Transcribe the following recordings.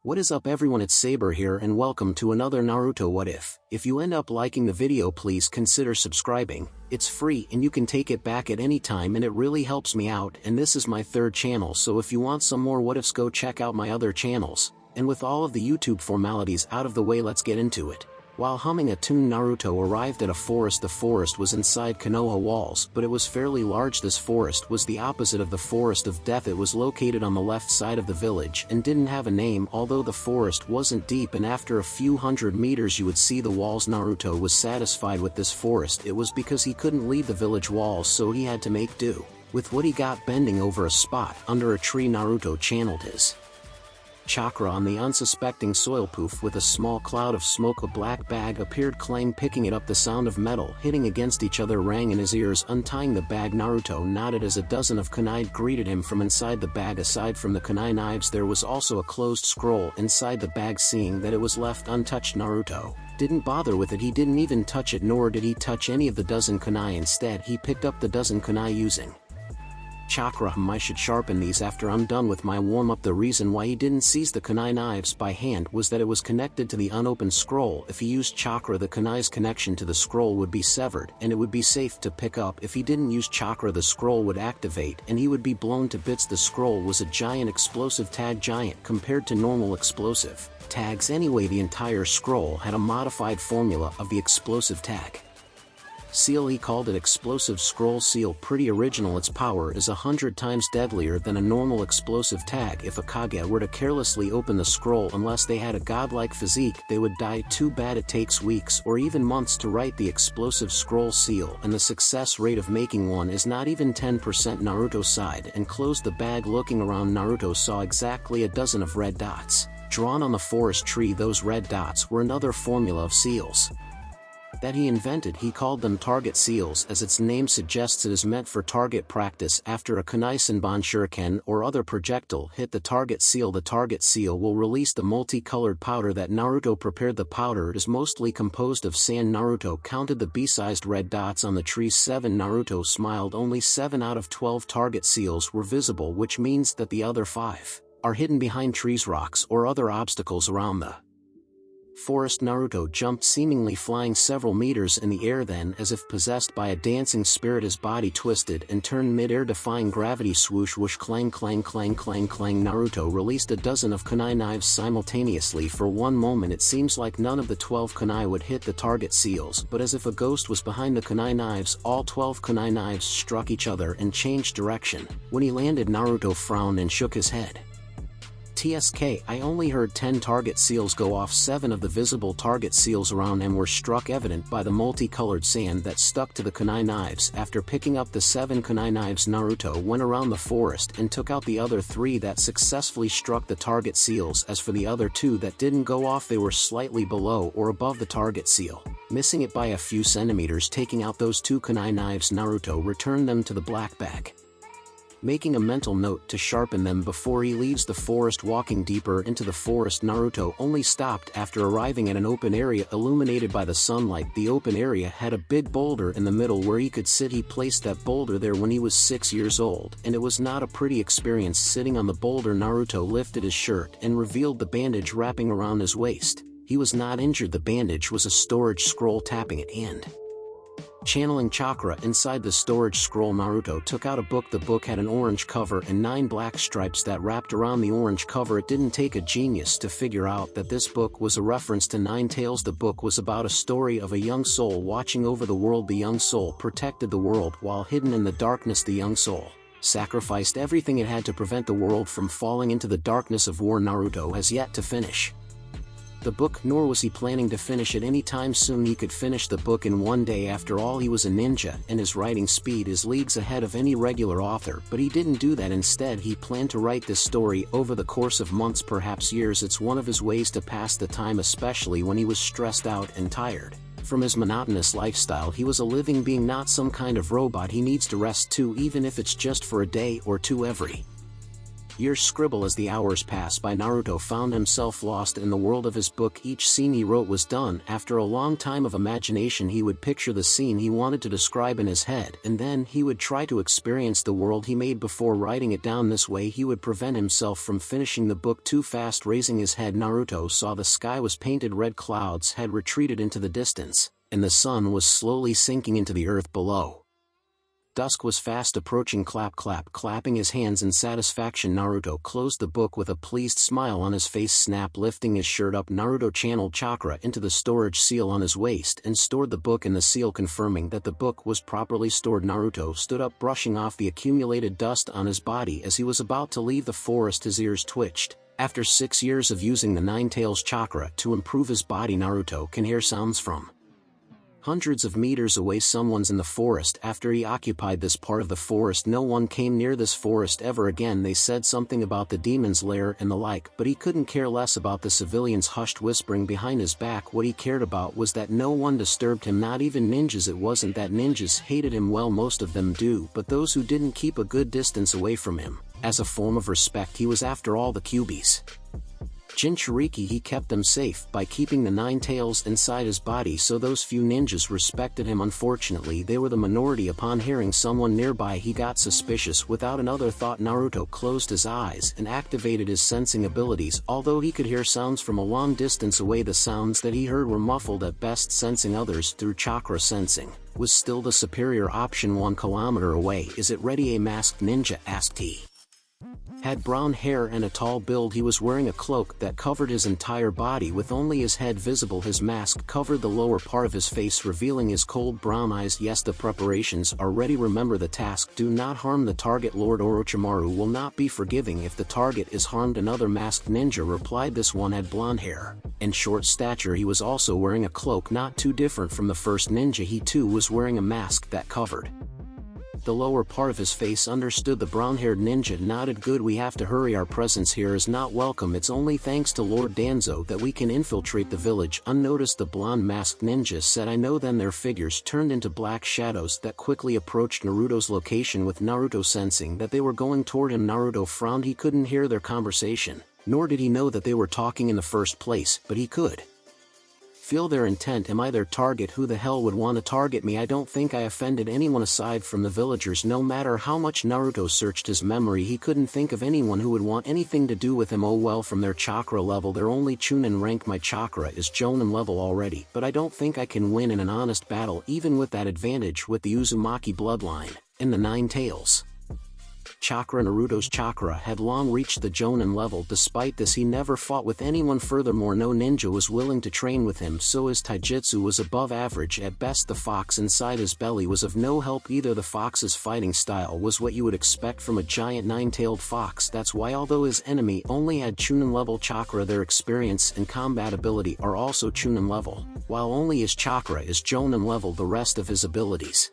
What is up everyone, it's Saber here and welcome to another Naruto What If. If you end up liking the video, please consider subscribing. It's free and you can take it back at any time and it really helps me out, and this is my third channel, so if you want some more what ifs, go check out my other channels. And with all of the YouTube formalities out of the way, let's get into it. While humming a tune, Naruto arrived at a forest. The forest was inside Konoha walls, but it was fairly large. This forest was the opposite of the forest of death. It was located on the left side of the village and didn't have a name, although the forest wasn't deep and after a few hundred meters you would see the walls. Naruto was satisfied with this forest. It was because he couldn't leave the village walls, so he had to make do with what he got. Bending over a spot under a tree, Naruto channeled his chakra on the unsuspecting soil. Poof, with a small cloud of smoke a black bag appeared. Clang, picking it up, the sound of metal hitting against each other rang in his ears. Untying the bag, Naruto nodded as a dozen of kunai greeted him from inside the bag. Aside from the kunai knives, there was also a closed scroll inside the bag. Seeing that it was left untouched, Naruto didn't bother with it. He didn't even touch it, nor did he touch any of the dozen kunai. Instead, he picked up the dozen kunai using chakra. I should sharpen these after I'm done with my warm-up. The reason why he didn't seize the kunai knives by hand was that it was connected to the unopened scroll. If he used chakra, the kunai's connection to the scroll would be severed, and it would be safe to pick up. If he didn't use chakra, the scroll would activate and he would be blown to bits. The scroll was a giant explosive tag, giant compared to normal explosive tags anyway. The entire scroll had a modified formula of the explosive tag seal. He called it explosive scroll seal. Pretty original. Its power is 100 times deadlier than a normal explosive tag. If a Kage were to carelessly open the scroll, unless they had a godlike physique, they would die. Too bad it takes weeks or even months to write the explosive scroll seal, and the success rate of making one is not even 10%. Naruto sighed and closed the bag. Looking around, Naruto saw exactly a dozen of red dots drawn on the forest tree. Those red dots were another formula of seals that he invented. He called them target seals. As its name suggests, it is meant for target practice. After a kunai senbon shuriken or other projectile hit the target seal will release the multicolored powder that Naruto prepared. The powder is mostly composed of sand. Naruto counted the bee-sized red dots on the tree. 7. Naruto smiled. Only 7 out of 12 target seals were visible, which means that the other 5 are hidden behind trees, rocks, or other obstacles around the forest. Naruto jumped, seemingly flying several meters in the air. Then, as if possessed by a dancing spirit, his body twisted and turned mid-air, defying gravity. Swoosh, whoosh, clang, clang, clang, clang, clang. Naruto released a dozen of kunai knives simultaneously. For one moment it seems like none of the 12 kunai would hit the target seals, but as if a ghost was behind the kunai knives, all 12 kunai knives struck each other and changed direction. When he landed, Naruto frowned and shook his head. TSK, I only heard 10 target seals go off. 7 of the visible target seals around him were struck, evident by the multicolored sand that stuck to the kunai knives. After picking up the 7 kunai knives, Naruto went around the forest and took out the other 3 that successfully struck the target seals. As for the other 2 that didn't go off, they were slightly below or above the target seal, missing it by a few centimeters. Taking out those 2 kunai knives, Naruto returned them to the black bag, making a mental note to sharpen them before he leaves the forest. Walking deeper into the forest, Naruto only stopped after arriving at an open area illuminated by the sunlight. The open area had a big boulder in the middle where he could sit. He placed that boulder there when he was 6 years old, and it was not a pretty experience sitting on the boulder. Naruto lifted his shirt and revealed the bandage wrapping around his waist. He was not injured. The bandage was a storage scroll. Tapping it and channeling chakra inside the storage scroll, Naruto took out a book. The book had an orange cover and 9 black stripes that wrapped around the orange cover. It didn't take a genius to figure out that this book was a reference to 9 Tails. The book was about a story of a young soul watching over the world. The young soul protected the world while hidden in the darkness. The young soul sacrificed everything it had to prevent the world from falling into the darkness of war. Naruto has yet to finish the book, nor was he planning to finish it anytime soon. He could finish the book in one day. After all, he was a ninja, and his writing speed is leagues ahead of any regular author, but he didn't do that. Instead, he planned to write this story over the course of months, perhaps years. It's one of his ways to pass the time, especially when he was stressed out and tired from his monotonous lifestyle. He was a living being, not some kind of robot. He needs to rest too, even if it's just for a day or two every Years scribble as the hours pass by. Naruto found himself lost in the world of his book. Each scene he wrote was done. After a long time of imagination, he would picture the scene he wanted to describe in his head, and then he would try to experience the world he made before writing it down. This way he would prevent himself from finishing the book too fast. Raising his head, Naruto saw the sky was painted red. Clouds had retreated into the distance, and the sun was slowly sinking into the earth below. Dusk was fast approaching. Clapping his hands in satisfaction, Naruto closed the book with a pleased smile on his face. Lifting his shirt up, Naruto channeled chakra into the storage seal on his waist and stored the book in the seal. Confirming that the book was properly stored, Naruto stood up, brushing off the accumulated dust on his body. As he was about to leave the forest, his ears twitched. After 6 years of using the Nine Tails chakra to improve his body, Naruto can hear sounds from hundreds of meters away. Someone's in the forest. After he occupied this part of the forest, no one came near this forest ever again. They said something about the demon's lair and the like, but he couldn't care less about the civilians' hushed whispering behind his back. What he cared about was that no one disturbed him, not even ninjas. It wasn't that ninjas hated him, well, most of them do, but those who didn't keep a good distance away from him. As a form of respect, he was after all the Kyuubi's Jinchuriki. He kept them safe by keeping the Nine Tails inside his body, so those few ninjas respected him. Unfortunately, they were the minority. Upon hearing someone nearby, he got suspicious. Without another thought, Naruto closed his eyes and activated his sensing abilities. Although he could hear sounds from a long distance away, the sounds that he heard were muffled at best. Sensing others through chakra sensing was still the superior option. 1 kilometer away. Is it ready? A masked ninja asked. He had brown hair and a tall build. He was wearing a cloak that covered his entire body with only his head visible. His mask covered the lower part of his face, revealing his cold brown eyes. Yes, the preparations are ready. Remember the task: do not harm the target. Lord Orochimaru will not be forgiving if the target is harmed. Another masked ninja replied. This one had blonde hair and short stature. He was also wearing a cloak not too different from the first ninja. He too was wearing a mask that covered the lower part of his face. Understood. The brown-haired ninja nodded. Good, we have to hurry. Our presence here is not welcome. It's only thanks to Lord Danzo that we can infiltrate the village unnoticed, the blonde masked ninja said. I know. Then their figures turned into black shadows that quickly approached Naruto's location. With Naruto sensing that they were going toward him, Naruto frowned. He couldn't hear their conversation, nor did he know that they were talking in the first place, but he could feel their intent. Am I their target? Who the hell would want to target me? I don't think I offended anyone aside from the villagers. No matter how much Naruto searched his memory, he couldn't think of anyone who would want anything to do with him. Oh well, from their chakra level, they're only Chunin rank. My chakra is Jonin level already, but I don't think I can win in an honest battle, even with that advantage with the Uzumaki bloodline and the Nine Tails chakra. Naruto's chakra had long reached the Jonin level. Despite this, he never fought with anyone. Furthermore, no ninja was willing to train with him, so his taijutsu was above average at best. The fox inside his belly was of no help either. The fox's fighting style was what you would expect from a giant nine-tailed fox. That's why, although his enemy only had Chunin level chakra, their experience and combat ability are also Chunin level. While only his chakra is Jonin level, the rest of his abilities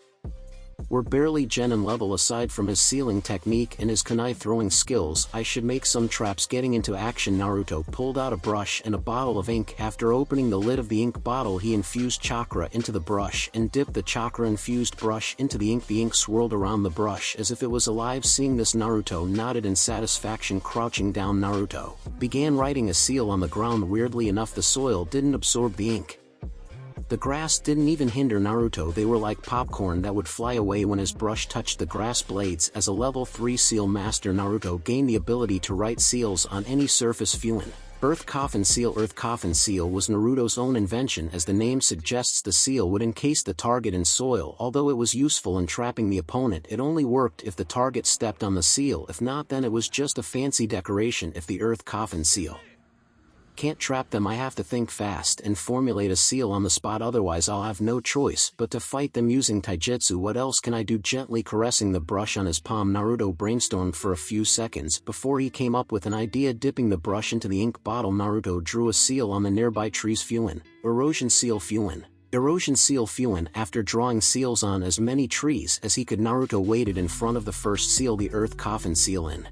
were barely Genin level. Aside from his sealing technique and his kunai throwing skills, I should make some traps. Getting into action, Naruto pulled out a brush and a bottle of ink. After opening the lid of the ink bottle, he infused chakra into the brush and dipped the chakra-infused brush into the ink. The ink swirled around the brush as if it was alive. Seeing this, Naruto nodded in satisfaction. Crouching down, Naruto began writing a seal on the ground. Weirdly enough, the soil didn't absorb the ink. The grass didn't even hinder Naruto. They were like popcorn that would fly away when his brush touched the grass blades. As a level 3 seal master, Naruto gained the ability to write seals on any surface. Fuin Earth Coffin Seal. Earth Coffin Seal was Naruto's own invention. As the name suggests, the seal would encase the target in soil. Although it was useful in trapping the opponent, it only worked if the target stepped on the seal. If not, then it was just a fancy decoration. If the Earth Coffin Seal can't trap them, I have to think fast and formulate a seal on the spot, otherwise I'll have no choice but to fight them using taijutsu. What else can I do? Gently caressing the brush on his palm, Naruto brainstormed for a few seconds before he came up with an idea. Dipping the brush into the ink bottle, Naruto drew a seal on the nearby trees. Fuin Erosion Seal. Fuin Erosion Seal. Fuin After drawing seals on as many trees as he could, Naruto waited in front of the first seal, the Earth Coffin Seal. In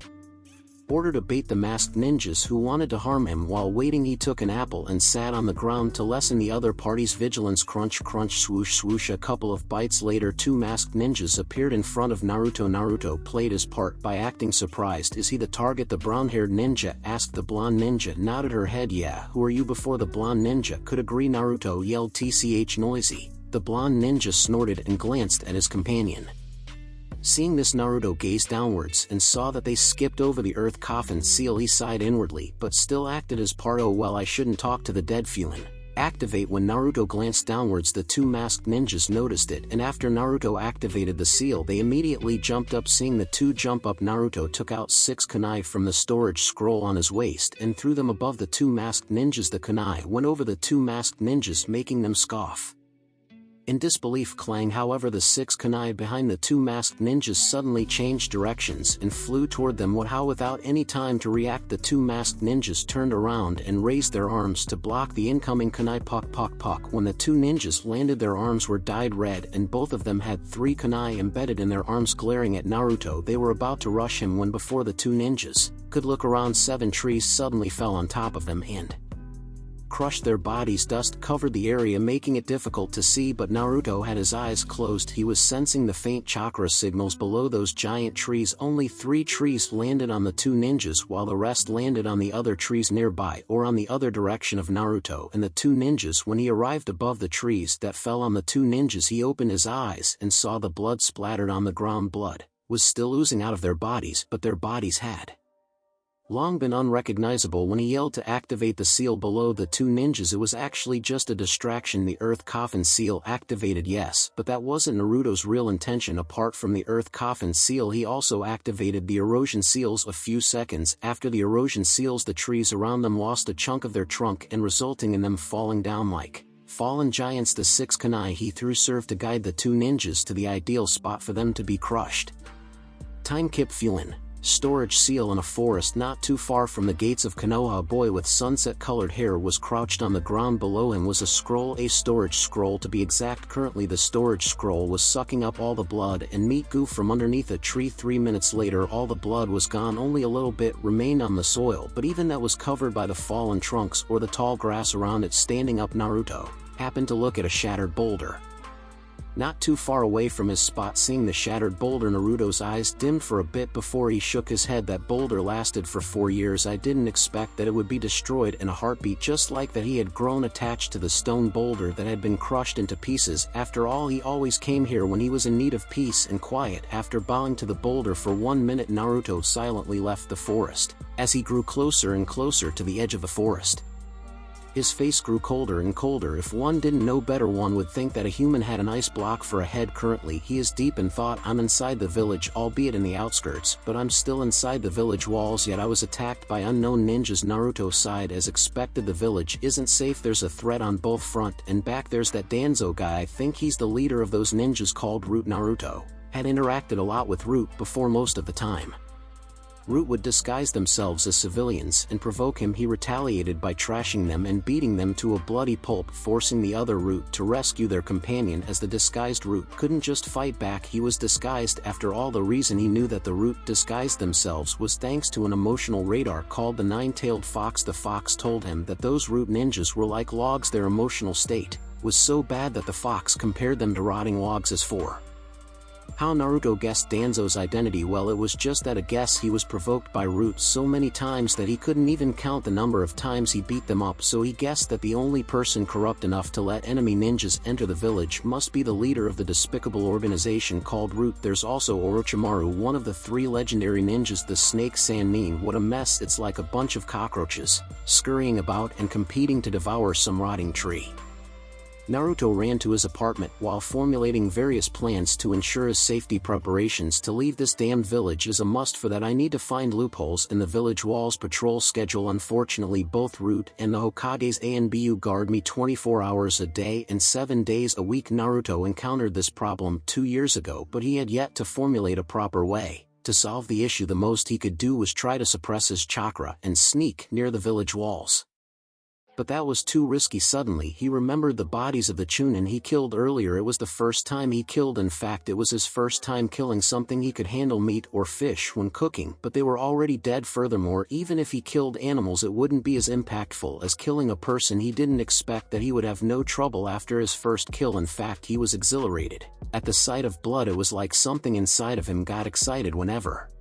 order to bait the masked ninjas who wanted to harm him. While waiting, he took an apple and sat on the ground to lessen the other party's vigilance. Crunch crunch swoosh swoosh. A couple of bites later, two masked ninjas appeared in front of Naruto. Naruto played his part by acting surprised. Is he the target? The brown-haired ninja asked. The blonde ninja nodded her head. Yeah, who are you? Before the blonde ninja could agree, Naruto yelled, "Tch noisy." The blonde ninja snorted and glanced at his companion. Seeing this, Naruto gazed downwards and saw that they skipped over the earth coffin seal. He sighed inwardly, but still acted his part. Oh well, I shouldn't talk to the dead. Fuin. Activate. When Naruto glanced downwards, the two masked ninjas noticed it, and after Naruto activated the seal, they immediately jumped up. Seeing the two jump up, Naruto took out 6 kunai from the storage scroll on his waist and threw them above the two masked ninjas. The kunai went over the two masked ninjas, making them scoff in disbelief. Clang. However, the 6 kunai behind the two masked ninjas suddenly changed directions and flew toward them. Without any time to react, the two masked ninjas turned around and raised their arms to block the incoming kunai. Puck puck puck. When the two ninjas landed, their arms were dyed red and both of them had 3 kunai embedded in their arms. Glaring at Naruto, they were about to rush him when before the two ninjas could look around, 7 trees suddenly fell on top of them and crushed their bodies. Dust covered the area, making it difficult to see, but Naruto had his eyes closed. He was sensing the faint chakra signals below those giant trees. Only 3 trees landed on the two ninjas, while the rest landed on the other trees nearby or on the other direction of Naruto and the two ninjas. When he arrived above the trees that fell on the two ninjas, he opened his eyes and saw the blood splattered on the ground. Blood was still oozing out of their bodies, but their bodies had long been unrecognizable. When he yelled to activate the seal below the two ninjas, it was actually just a distraction. The earth coffin seal activated, yes, but that wasn't Naruto's real intention. Apart from the earth coffin seal, he also activated the erosion seals. A few seconds after the erosion seals, the trees around them lost a chunk of their trunk and resulting in them falling down like fallen giants. The 6 kunai he threw served to guide the two ninjas to the ideal spot for them to be crushed. Time Kip. Fuin. Storage seal. In a forest not too far from the gates of Konoha, a boy with sunset-colored hair was crouched on the ground. Below him was a scroll, a storage scroll to be exact. Currently the storage scroll was sucking up all the blood and meat goo from underneath a tree. 3 minutes later, all the blood was gone. Only a little bit remained on the soil, but even that was covered by the fallen trunks or the tall grass around it. Standing up, Naruto happened to look at a shattered boulder not too far away from his spot. Seeing the shattered boulder, Naruto's eyes dimmed for a bit before he shook his head. That boulder lasted for 4 years. I didn't expect that it would be destroyed in a heartbeat. Just like that, he had grown attached to the stone boulder that had been crushed into pieces. After all, he always came here when he was in need of peace and quiet. After bowing to the boulder for 1 minute, Naruto silently left the forest. As he grew closer and closer to the edge of the forest, his face grew colder and colder. If one didn't know better, one would think that a human had an ice block for a head. Currently he is deep in thought. I'm inside the village, albeit in the outskirts, but I'm still inside the village walls, yet I was attacked by unknown ninjas. Naruto sighed. As expected, the village isn't safe. There's a threat on both front and back. There's that Danzo guy. I think he's the leader of those ninjas called Root. Naruto had interacted a lot with Root before. Most of the time Root would disguise themselves as civilians and provoke him. He retaliated by trashing them and beating them to a bloody pulp, forcing the other Root to rescue their companion. As the disguised Root couldn't just fight back, he was disguised. After all, the reason he knew that the Root disguised themselves was thanks to an emotional radar called the Nine-Tailed Fox. The fox told him that those Root ninjas were like logs. Their emotional state was so bad that the fox compared them to rotting logs. As for how Naruto guessed Danzo's identity, well, it was just that, a guess. He was provoked by Root so many times that he couldn't even count the number of times he beat them up, so he guessed that the only person corrupt enough to let enemy ninjas enter the village must be the leader of the despicable organization called Root. There's also Orochimaru, one of the 3 legendary ninjas, the Snake Sannin. What a mess. It's like a bunch of cockroaches scurrying about and competing to devour some rotting tree. Naruto ran to his apartment while formulating various plans to ensure his safety. Preparations to leave this damned village is a must. For that, I need to find loopholes in the village walls. Patrol schedule. Unfortunately, both Root and the Hokage's ANBU guard me 24 hours a day and 7 days a week. Naruto encountered this problem 2 years ago, but he had yet to formulate a proper way to solve the issue. The most he could do was try to suppress his chakra and sneak near the village walls. But that was too risky. Suddenly he remembered the bodies of the Chunin he killed earlier. It was the first time he killed. In fact, it was his first time killing something he could handle, meat or fish, when cooking, but they were already dead. Furthermore, even if he killed animals it wouldn't be as impactful as killing a person. He didn't expect that he would have no trouble after his first kill. In fact, he was exhilarated. At the sight of blood, it was like something inside of him got excited whenever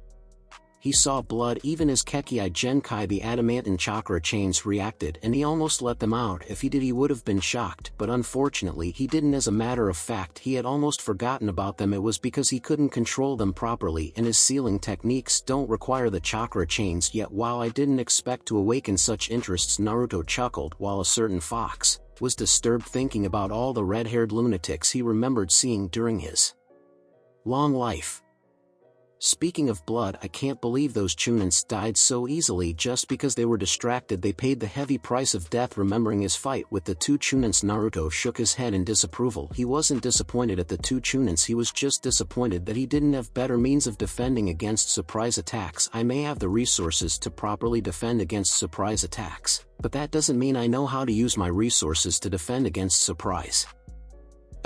he saw blood. Even his Kekkei Genkai, the adamantine chakra chains, reacted, and he almost let them out. If he did, he would have been shocked, but unfortunately he didn't. As a matter of fact, he had almost forgotten about them. It was because he couldn't control them properly, and his sealing techniques don't require the chakra chains yet. While I didn't expect to awaken such interests, Naruto chuckled, while a certain fox was disturbed thinking about all the red-haired lunatics he remembered seeing during his long life. Speaking of blood, I can't believe those Chunins died so easily just because they were distracted. They paid the heavy price of death. Remembering his fight with the two Chunins, Naruto shook his head in disapproval. He wasn't disappointed at the two Chunins, he was just disappointed that he didn't have better means of defending against surprise attacks. I may have the resources to properly defend against surprise attacks, but that doesn't mean I know how to use my resources to defend against surprise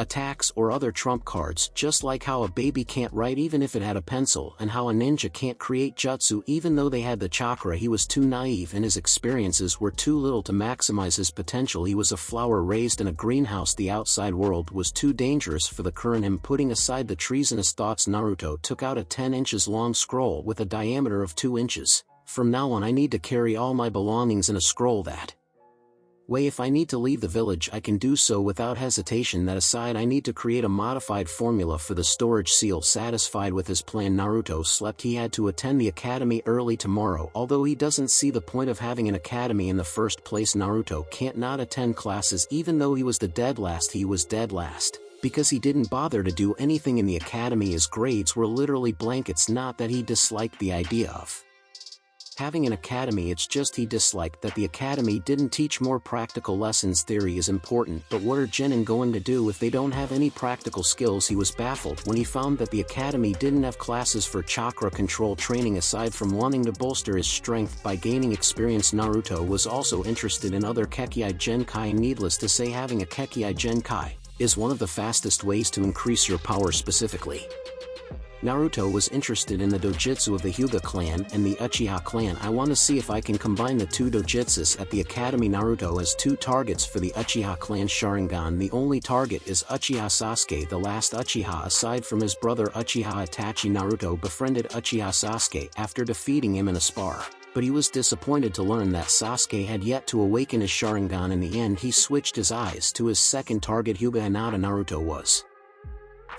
attacks or other trump cards. Just like how a baby can't write even if it had a pencil, and how a ninja can't create jutsu even though they had the chakra. He was too naive and his experiences were too little to maximize his potential. He was a flower raised in a greenhouse. The outside world was too dangerous for the current him. Putting aside the treasonous thoughts, Naruto took out a 10 inches long scroll with a diameter of 2 inches. From now on I need to carry all my belongings in a scroll that way. If I need to leave the village I can do so without hesitation. That aside, I need to create a modified formula for the storage seal. Satisfied with his plan, Naruto slept. He had to attend the academy early tomorrow. Although he doesn't see the point of having an academy in the first place, Naruto can't not attend classes. Even though he was the dead last, he was dead last because he didn't bother to do anything in the academy. His grades were literally blank. It's not that he disliked the idea of having an academy, it's just he disliked that the academy didn't teach more practical lessons. Theory is important, but what are genin going to do if they don't have any practical skills? He was baffled when he found that the academy didn't have classes for chakra control training. Aside from wanting to bolster his strength by gaining experience, Naruto was also interested in other Kekkei Genkai. Needless to say, having a Kekkei Genkai is one of the fastest ways to increase your power. Specifically, Naruto was interested in the dojutsu of the Hyuga clan and the Uchiha clan. I want to see if I can combine the two dojutsus at the academy. Naruto has two targets for the Uchiha clan Sharingan. The only target is Uchiha Sasuke, the last Uchiha aside from his brother Uchiha Itachi. Naruto befriended Uchiha Sasuke after defeating him in a spar, but he was disappointed to learn that Sasuke had yet to awaken his Sharingan. In the end, he switched his eyes to his second target, Hyuga Hinata. Naruto was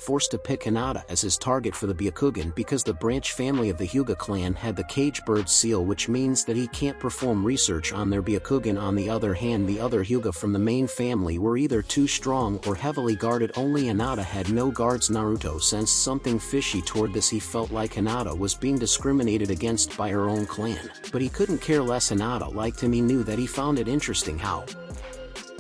forced to pick Hinata as his target for the Byakugan because the branch family of the Hyuga clan had the cage bird seal, which means that he can't perform research on their Byakugan. On the other hand, the other Hyuga from the main family were either too strong or heavily guarded. Only Hinata had no guards. Naruto sensed something fishy toward this. He felt like Hinata was being discriminated against by her own clan, but he couldn't care less. Hinata liked him. He knew that. He found it interesting how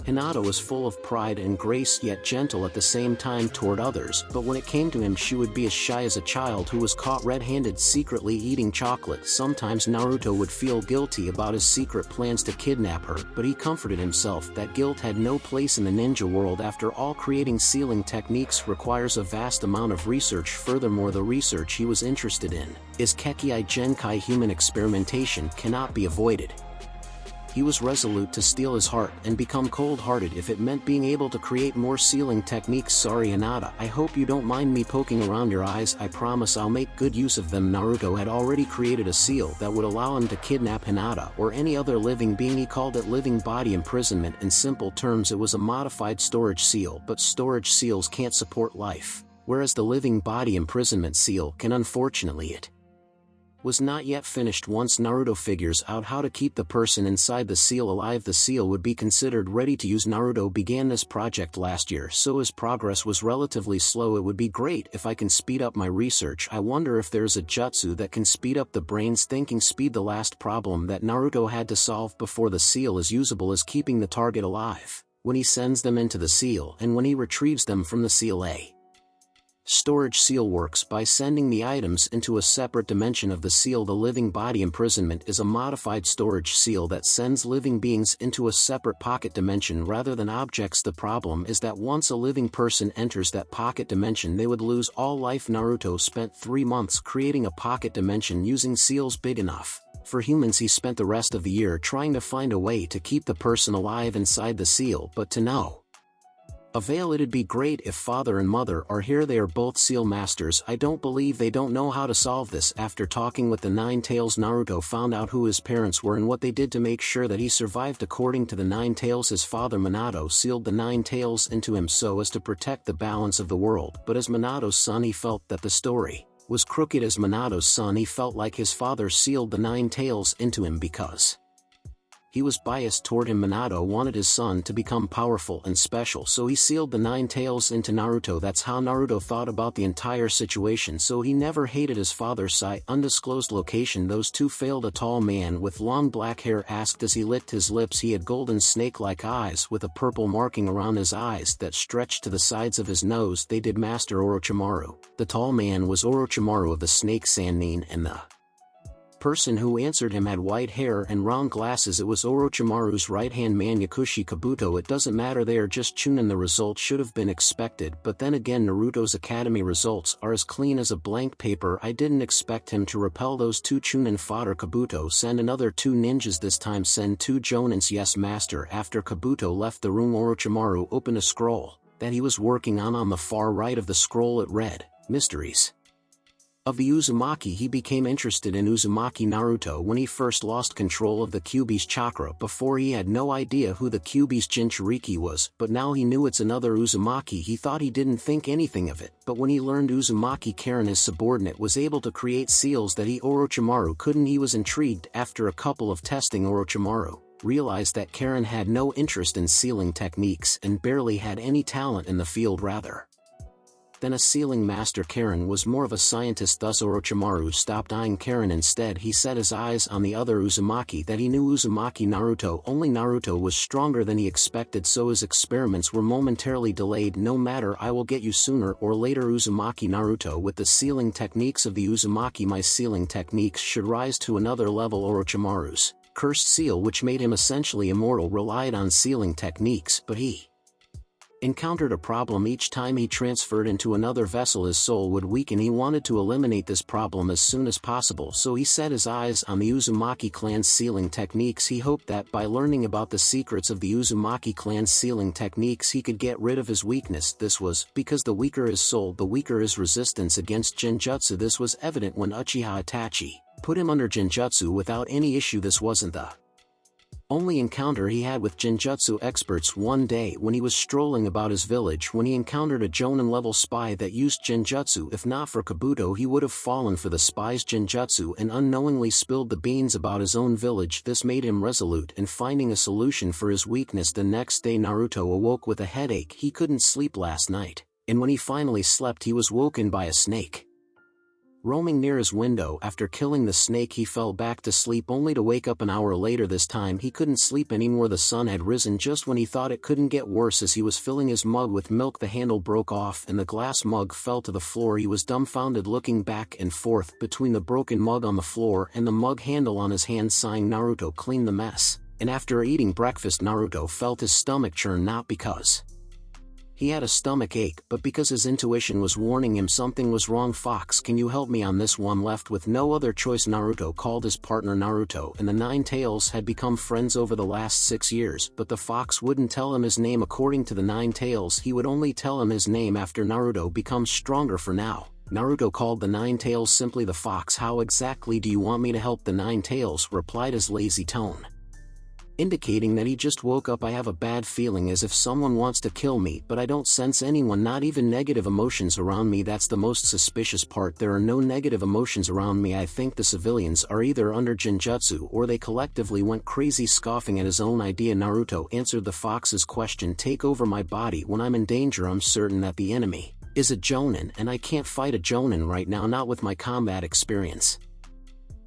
Hinata was full of pride and grace, yet gentle at the same time toward others, but when it came to him she would be as shy as a child who was caught red-handed secretly eating chocolate. Sometimes Naruto would feel guilty about his secret plans to kidnap her, but he comforted himself that guilt had no place in the ninja world. After all, creating sealing techniques requires a vast amount of research. Furthermore, the research he was interested in is Kekkei Genkai. Human experimentation cannot be avoided. He was resolute to steal his heart and become cold-hearted if it meant being able to create more sealing techniques. Sorry Hinata, I hope you don't mind me poking around your eyes. I promise I'll make good use of them. Naruto had already created a seal that would allow him to kidnap Hinata or any other living being. He called it living body imprisonment. In simple terms, it was a modified storage seal, but storage seals can't support life, whereas the living body imprisonment seal can. Unfortunately, it was not yet finished. Once Naruto figures out how to keep the person inside the seal alive, the seal would be considered ready to use. Naruto began this project last year, so his progress was relatively slow. It would be great if I can speed up my research. I wonder if there's a jutsu that can speed up the brain's thinking speed. The last problem that Naruto had to solve before the seal is usable is keeping the target alive when he sends them into the seal and when he retrieves them from the seal. A Storage seal works by sending the items into a separate dimension of the seal. The living body imprisonment is a modified storage seal that sends living beings into a separate pocket dimension rather than objects. The problem is that once a living person enters that pocket dimension, they would lose all life. Naruto spent 3 months creating a pocket dimension using seals big enough for humans. He spent the rest of the year trying to find a way to keep the person alive inside the seal, but to no avail. It'd be great if father and mother are here. They are both seal masters. I don't believe they don't know how to solve this. After talking with the Nine Tails, Naruto found out who his parents were and what they did to make sure that he survived. According to the Nine Tails, his father Minato sealed the Nine Tails into him so as to protect the balance of the world, but as Minato's son he felt that the story was crooked. As Minato's son he felt like his father sealed the Nine Tails into him because he was biased toward him. Minato wanted his son to become powerful and special, so he sealed the Nine Tails into Naruto. That's how Naruto thought about the entire situation, so he never hated his father. Undisclosed location. Those two failed. A tall man with long black hair asked as he licked his lips. He had golden snake-like eyes with a purple marking around his eyes that stretched to the sides of his nose. They did Master Orochimaru. The tall man was Orochimaru of the Snake Sannin, and the person who answered him had white hair and round glasses. It was Orochimaru's right-hand man Yakushi Kabuto. It doesn't matter, they are just Chunin. The result should have been expected, but then again Naruto's academy results are as clean as a blank paper. I didn't expect him to repel those two Chunin fodder. Kabuto, send another 2 ninjas, this time send 2 Jonins. Yes master. After Kabuto left the room, Orochimaru opened a scroll that he was working on the far right of the scroll it read, Mysteries of the Uzumaki. He became interested in Uzumaki Naruto when he first lost control of the Kyuubi's chakra. Before he had no idea who the Kyuubi's Jinchuriki was, but now he knew it's another Uzumaki. He thought he didn't think anything of it, but when he learned Uzumaki Karen, his subordinate, was able to create seals that Orochimaru couldn't, he was intrigued. After a couple of testing, Orochimaru realized that Karen had no interest in sealing techniques and barely had any talent in the field. Rather than a sealing master, Karen was more of a scientist. Thus Orochimaru stopped eyeing Karen. Instead he set his eyes on the other Uzumaki that he knew, Uzumaki Naruto. Only Naruto was stronger than he expected, so his experiments were momentarily delayed. No matter, I will get you sooner or later. Uzumaki Naruto with the sealing techniques of the Uzumaki. My sealing techniques should rise to another level. Orochimaru's cursed seal, which made him essentially immortal, relied on sealing techniques, but he encountered a problem each time he transferred into another vessel. His soul would weaken. He wanted to eliminate this problem as soon as possible, so he set his eyes on the Uzumaki clan's sealing techniques. He hoped that by learning about the secrets of the Uzumaki clan's sealing techniques he could get rid of his weakness. This was because the weaker his soul, the weaker his resistance against Genjutsu. This was evident when Uchiha Itachi put him under Genjutsu without any issue. This wasn't the only encounter he had with Genjutsu experts. One day when he was strolling about his village, when he encountered a Jonin-level spy that used Genjutsu. If not for Kabuto, he would have fallen for the spy's Genjutsu and unknowingly spilled the beans about his own village. This made him resolute in finding a solution for his weakness. The next day Naruto awoke with a headache. He couldn't sleep last night, and when he finally slept he was woken by a snake roaming near his window. After killing the snake he fell back to sleep only to wake up an hour later. This time he couldn't sleep anymore. The sun had risen just when he thought it couldn't get worse. As he was filling his mug with milk, the handle broke off and the glass mug fell to the floor. He was dumbfounded, looking back and forth between the broken mug on the floor and the mug handle on his hand. Sighing, Naruto cleaned the mess, and after eating breakfast Naruto felt his stomach churn, not because he had a stomach ache, but because his intuition was warning him something was wrong. Fox, can you help me on this one? Left with no other choice, Naruto called his partner. Naruto and the Nine Tails had become friends over the last 6 years, but the fox wouldn't tell him his name. According to the Nine Tails, he would only tell him his name after Naruto becomes stronger. For now, Naruto called the Nine Tails simply the fox. How exactly do you want me to help? The Nine Tails replied his lazy tone, indicating that he just woke up. I have a bad feeling, as if someone wants to kill me, but I don't sense anyone, not even negative emotions around me. That's the most suspicious part. There are no negative emotions around me. I think the civilians are either under Genjutsu or they collectively went crazy. Scoffing at his own idea, Naruto answered the fox's question. Take over my body when I'm in danger. I'm certain that the enemy is a Jonin, and I can't fight a Jonin right now, not with my combat experience.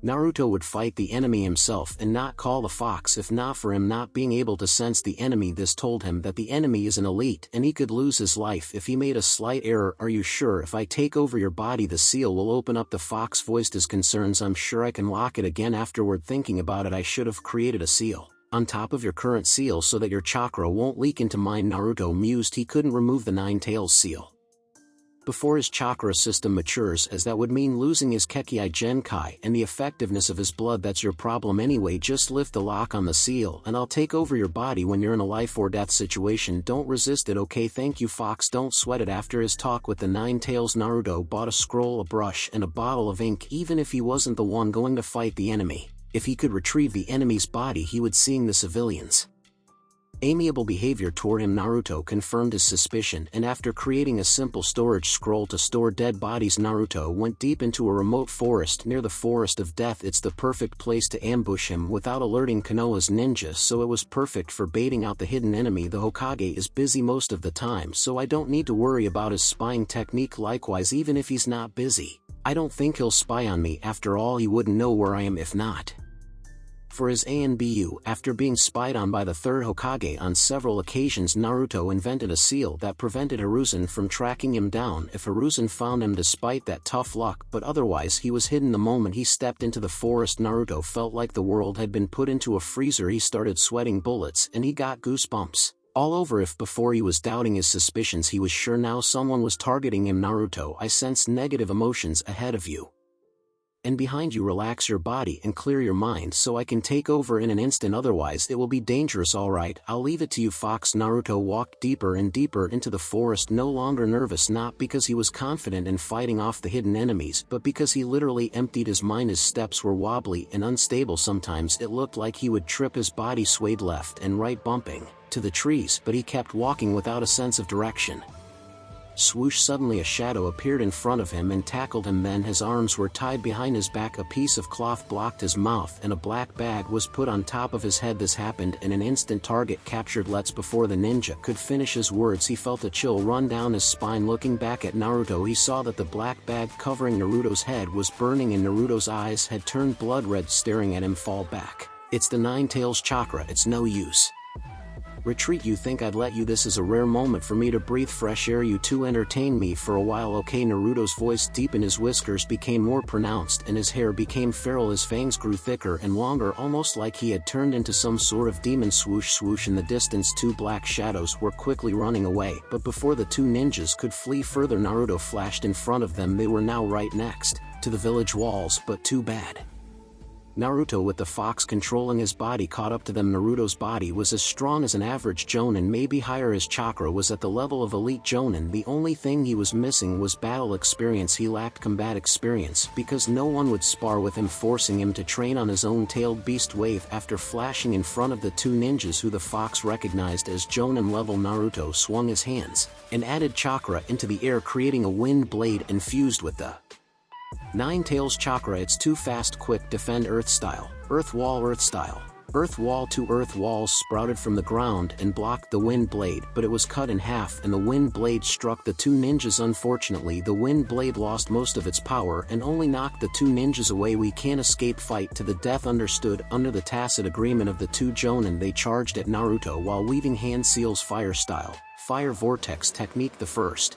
Naruto would fight the enemy himself and not call the fox if not for him not being able to sense the enemy. This told him that the enemy is an elite and he could lose his life if he made a slight error. Are you sure if I take over your body the seal will open up? The fox voiced his concerns. I'm sure I can lock it again. Afterward, thinking about it, I should have created a seal on top of your current seal so that your chakra won't leak into mine. Naruto mused he couldn't remove the Nine Tails seal before his chakra system matures, as that would mean losing his Kekkei Genkai and the effectiveness of his blood. That's your problem anyway. Just lift the lock on the seal and I'll take over your body when you're in a life or death situation. Don't resist it, okay? Thank you, fox. Don't sweat it. After his talk with the Nine Tails, Naruto bought a scroll, a brush, and a bottle of ink. Even if he wasn't the one going to fight the enemy, if he could retrieve the enemy's body, he would seeing the civilians' amiable behavior toward him. Naruto confirmed his suspicion, and after creating a simple storage scroll to store dead bodies, Naruto went deep into a remote forest near the Forest of Death. It's the perfect place to ambush him without alerting Konoha's ninja, so it was perfect for baiting out the hidden enemy. The Hokage is busy most of the time, so I don't need to worry about his spying technique. Likewise, even if he's not busy, I don't think he'll spy on me. After all, he wouldn't know where I am if not for his ANBU. After being spied on by the third Hokage on several occasions, Naruto invented a seal that prevented Hiruzen from tracking him down if Hiruzen found him. Despite that tough luck, but otherwise he was hidden. The moment he stepped into the forest, Naruto felt like the world had been put into a freezer. He started sweating bullets and he got goosebumps all over. If before he was doubting his suspicions, he was sure now someone was targeting him. Naruto, I sense negative emotions ahead of you and behind you. Relax your body and clear your mind so I can take over in an instant, otherwise it will be dangerous. Alright, I'll leave it to you, fox. Naruto walked deeper and deeper into the forest, no longer nervous, not because he was confident in fighting off the hidden enemies, but because he literally emptied his mind. His steps were wobbly and unstable. Sometimes it looked like he would trip. His body swayed left and right, bumping to the trees, but he kept walking without a sense of direction. Swoosh! Suddenly a shadow appeared in front of him and tackled him. Then his arms were tied behind his back, a piece of cloth blocked his mouth, and a black bag was put on top of his head. This happened in an instant. Target captured. Before the ninja could finish his words, he felt a chill run down his spine. Looking back at Naruto, he saw that the black bag covering Naruto's head was burning and Naruto's eyes had turned blood red. Staring at him, fall back. It's the Nine Tails chakra. It's no use. Retreat. You think I'd let you? This is a rare moment for me to breathe fresh air. You two entertain me for a while, okay? Naruto's voice deepened, his whiskers became more pronounced and his hair became feral. His fangs grew thicker and longer, almost like he had turned into some sort of demon. Swoosh, swoosh! In the distance, two black shadows were quickly running away, but before the two ninjas could flee further, Naruto flashed in front of them. They were now right next to the village walls, but too bad. Naruto, with the fox controlling his body, caught up to them. Naruto's body was as strong as an average Jonin, maybe higher. His chakra was at the level of elite Jonin. The only thing he was missing was battle experience. He lacked combat experience because no one would spar with him, forcing him to train on his own tailed beast wave. After flashing in front of the two ninjas who the fox recognized as Jonin level, Naruto swung his hands and added chakra into the air, creating a wind blade infused with the Nine Tails chakra. It's too fast. Quick, defend. Earth style. Earth wall. Earth style. Earth wall. Two earth walls sprouted from the ground and blocked the wind blade, but it was cut in half and the wind blade struck the two ninjas. Unfortunately, the wind blade lost most of its power and only knocked the two ninjas away. We can't escape. Fight to the death. Understood. Under the tacit agreement of the two Jonin, they charged at Naruto while weaving hand seals. Fire style. Fire vortex technique. The first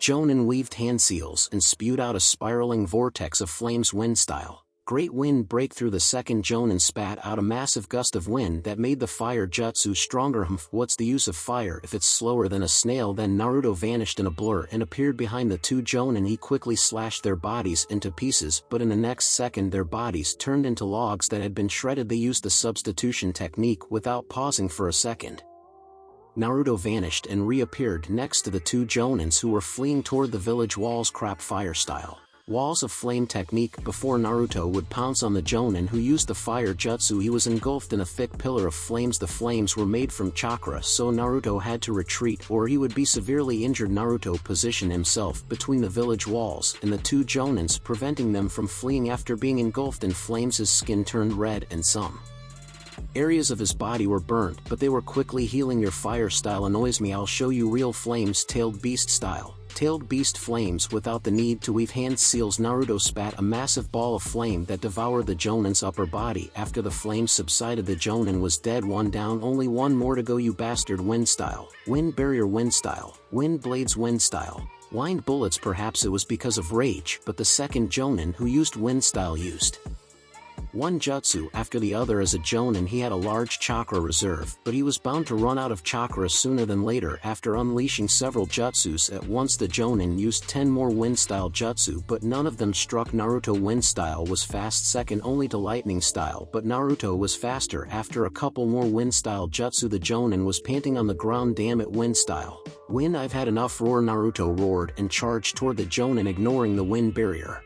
Jonin weaved hand seals and spewed out a spiraling vortex of flames. Wind style. Great wind breakthrough. The second Jonin spat out a massive gust of wind that made the fire jutsu stronger. What's the use of fire if it's slower than a snail? Then Naruto vanished in a blur and appeared behind the two Jonin. He quickly slashed their bodies into pieces, but in the next second their bodies turned into logs that had been shredded. They used the substitution technique without pausing for a second. Naruto vanished and reappeared next to the two Jonins who were fleeing toward the village walls. Crap. Fire style. Walls of flame technique. Before Naruto would pounce on the Jonin who used the fire jutsu, he was engulfed in a thick pillar of flames. The flames were made from chakra, so Naruto had to retreat or he would be severely injured. Naruto positioned himself between the village walls and the two Jonins, preventing them from fleeing. After being engulfed in flames, his skin turned red and some areas of his body were burnt, but they were quickly healing. Your fire style annoys me. I'll show you real flames. Tailed beast style. Tailed beast flames without the need to weave hand seals. Naruto spat a massive ball of flame that devoured the Jonin's upper body. After the flames subsided, the Jonin was dead. One down, only one more to go, you bastard. Wind style, wind barrier, wind style, wind blades, wind style, wind bullets. Perhaps it was because of rage, but the second Jonin who used wind style used one jutsu after the other. As a Jonin, he had a large chakra reserve, but he was bound to run out of chakra sooner than later. After unleashing several jutsus at once, the Jonin used 10 more wind style jutsu, but none of them struck Naruto. Wind style was fast, second only to lightning style, but Naruto was faster. After a couple more wind style jutsu, the Jonin was panting on the ground. Damn it, wind style. Win, I've had enough. Roar. Naruto roared and charged toward the Jonin, ignoring the wind barrier,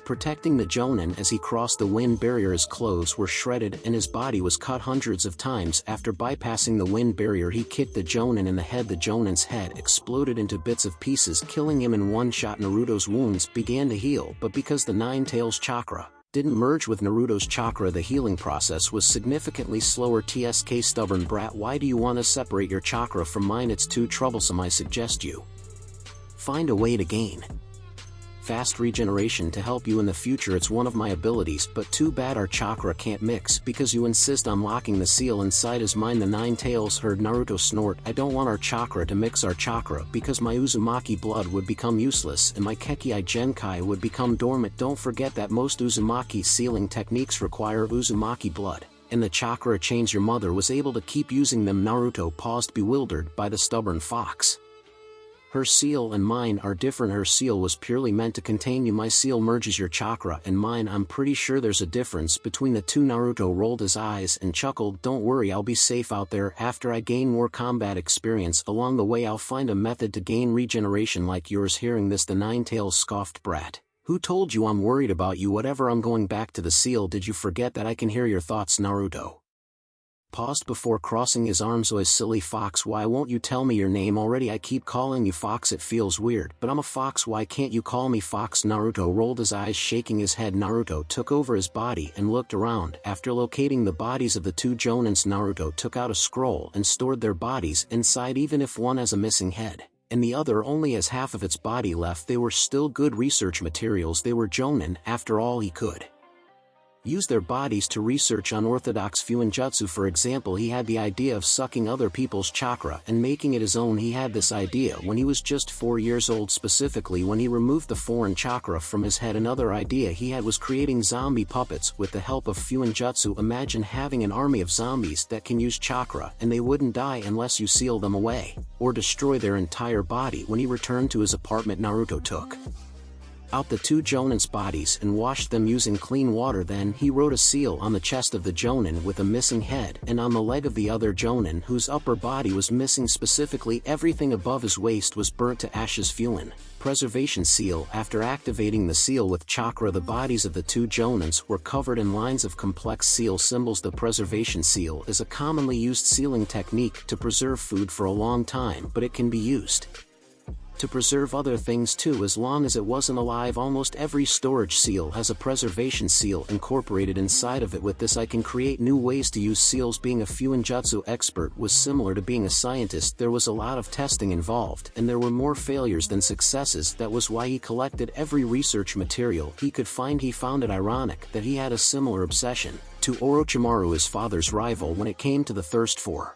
protecting the Jonin. As he crossed the wind barrier, his clothes were shredded and his body was cut hundreds of times. After bypassing the wind barrier, he kicked the Jonin in the head. The Jonin's head exploded into bits of pieces, killing him in one shot. Naruto's wounds began to heal, but because the Nine Tails chakra didn't merge with Naruto's chakra, the healing process was significantly slower. TSK stubborn brat, why do you want to separate your chakra from mine? It's too troublesome. I suggest you find a way to gain fast regeneration to help you in the future. It's one of my abilities, but too bad our chakra can't mix because you insist on locking the seal inside his mind. The Nine Tails heard Naruto snort. I don't want our chakra to mix. Our chakra, because my Uzumaki blood would become useless and my Kekkei Genkai would become dormant. Don't forget that most Uzumaki sealing techniques require Uzumaki blood, and the chakra chains your mother was able to keep using them. Naruto paused, bewildered by the stubborn fox. Her seal and mine are different. Her seal was purely meant to contain you. My seal merges your chakra and mine. I'm pretty sure there's a difference between the two. Naruto rolled his eyes and chuckled. Don't worry, I'll be safe out there. After I gain more combat experience along the way, I'll find a method to gain regeneration like yours. Hearing this, the Nine Tails scoffed. Brat, who told you I'm worried about you? Whatever, I'm going back to the seal. Did you forget that I can hear your thoughts? Naruto paused before crossing his arms. Oh, silly fox, why won't you tell me your name already? I keep calling you fox. It feels weird, but I'm a fox. Why can't you call me fox? Naruto rolled his eyes, shaking his head. Naruto took over his body and looked around. After locating the bodies of the two Jonins, Naruto took out a scroll and stored their bodies inside. Even if one has a missing head and the other only has half of its body left, they were still good research materials. They were Jonin. After all, he could use their bodies to research unorthodox Fuinjutsu. For example, he had the idea of sucking other people's chakra and making it his own. He had this idea when he was just 4 years old, specifically when he removed the foreign chakra from his head. Another idea he had was creating zombie puppets with the help of Fuinjutsu. Imagine having an army of zombies that can use chakra and they wouldn't die unless you seal them away or destroy their entire body. When he returned to his apartment, Naruto took out the two Jonin's bodies and washed them using clean water. Then he wrote a seal on the chest of the Jonin with a missing head and on the leg of the other Jonin whose upper body was missing. Specifically, everything above his waist was burnt to ashes. Fuin preservation seal. After activating the seal with chakra, the bodies of the two Jonins were covered in lines of complex seal symbols. The preservation seal is a commonly used sealing technique to preserve food for a long time, but it can be used to preserve other things too, as long as it wasn't alive. Almost every storage seal has a preservation seal incorporated inside of it. With this, I can create new ways to use seals. Being a Fuinjutsu expert was similar to being a scientist. There was a lot of testing involved, and there were more failures than successes. That was why he collected every research material he could find. He found it ironic that he had a similar obsession to Orochimaru, his father's rival, when it came to the thirst for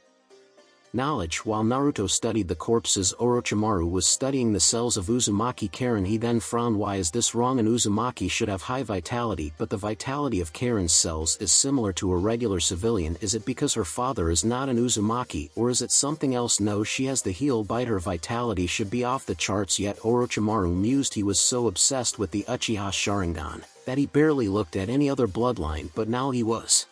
knowledge. While Naruto studied the corpses, Orochimaru was studying the cells of Uzumaki Karen. He then frowned. Why is this wrong? An Uzumaki should have high vitality, but the vitality of Karen's cells is similar to a regular civilian. Is it because her father is not an Uzumaki, or is it something else? No, she has the heel bite. Her vitality should be off the charts. Yet Orochimaru mused he was so obsessed with the Uchiha Sharingan that he barely looked at any other bloodline. But now he was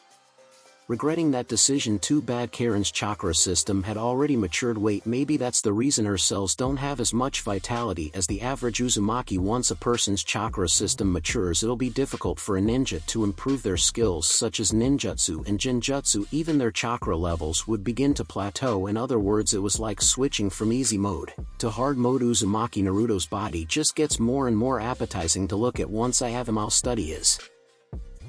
regretting that decision. Too bad Karen's chakra system had already matured. Wait, maybe that's the reason her cells don't have as much vitality as the average Uzumaki. Once a person's chakra system matures, it'll be difficult for a ninja to improve their skills such as ninjutsu and genjutsu. Even their chakra levels would begin to plateau. In other words, it was like switching from easy mode to hard mode. Uzumaki Naruto's body just gets more and more appetizing to look at. Once I have him, I'll study his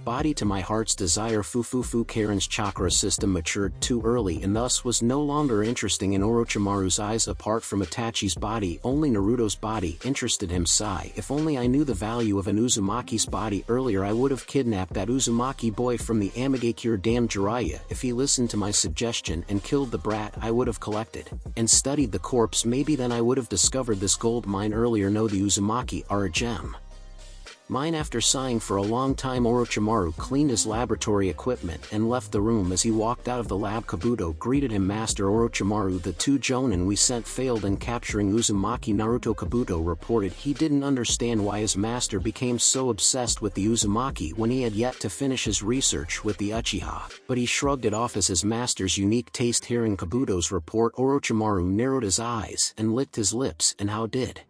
body to my heart's desire. Fufufu Karen's chakra system matured too early and thus was no longer interesting in Orochimaru's eyes. Apart from Itachi's body, only Naruto's body interested him. Sigh, if only I knew the value of an Uzumaki's body earlier, I would have kidnapped that Uzumaki boy from the Amigakure. Damn Jiraiya, if he listened to my suggestion and killed the brat I would have collected and studied the corpse, maybe then I would have discovered this gold mine earlier. No, the Uzumaki are a gem mine. After sighing for a long time, Orochimaru cleaned his laboratory equipment and left the room. As he walked out of the lab, Kabuto greeted him. Master Orochimaru, the 2 jonin we sent failed in capturing Uzumaki. Naruto. Kabuto reported he didn't understand why his master became so obsessed with the Uzumaki when he had yet to finish his research with the Uchiha, but he shrugged it off as his master's unique taste. Hearing Kabuto's report, Orochimaru narrowed his eyes and licked his lips. And how did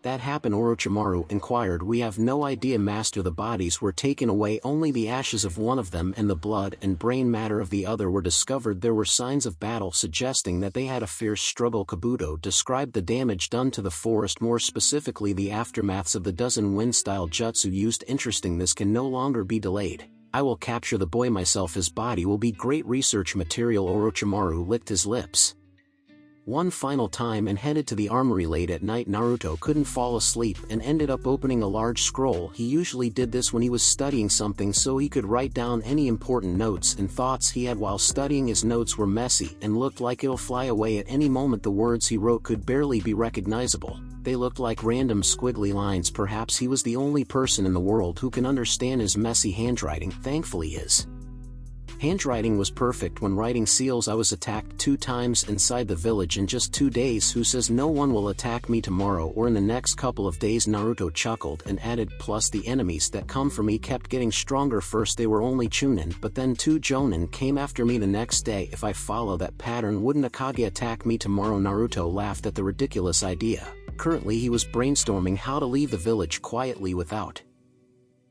that happened? Orochimaru inquired. We have no idea, master. The bodies were taken away, only the ashes of one of them and the blood and brain matter of the other were discovered. There were signs of battle suggesting that they had a fierce struggle. Kabuto described the damage done to the forest, more specifically the aftermaths of the dozen wind-style jutsu used. Interesting, this can no longer be delayed. I will capture the boy myself. His body will be great research material. Orochimaru licked his lips one final time and headed to the armory. Late at night, Naruto couldn't fall asleep and ended up opening a large scroll. He usually did this when he was studying something so he could write down any important notes and thoughts he had while studying. His notes were messy and looked like it'll fly away at any moment. The words he wrote could barely be recognizable. They looked like random squiggly lines. Perhaps he was the only person in the world who can understand his messy handwriting. Thankfully his handwriting was perfect. When writing seals, I was attacked 2 times inside the village in just 2 days. Who says no one will attack me tomorrow or in the next couple of days? Naruto chuckled and added, plus the enemies that come for me kept getting stronger. First they were only chunin, but then 2 jonin came after me the next day. If I follow that pattern, wouldn't Akage attack me tomorrow? Naruto laughed at the ridiculous idea. Currently he was brainstorming how to leave the village quietly without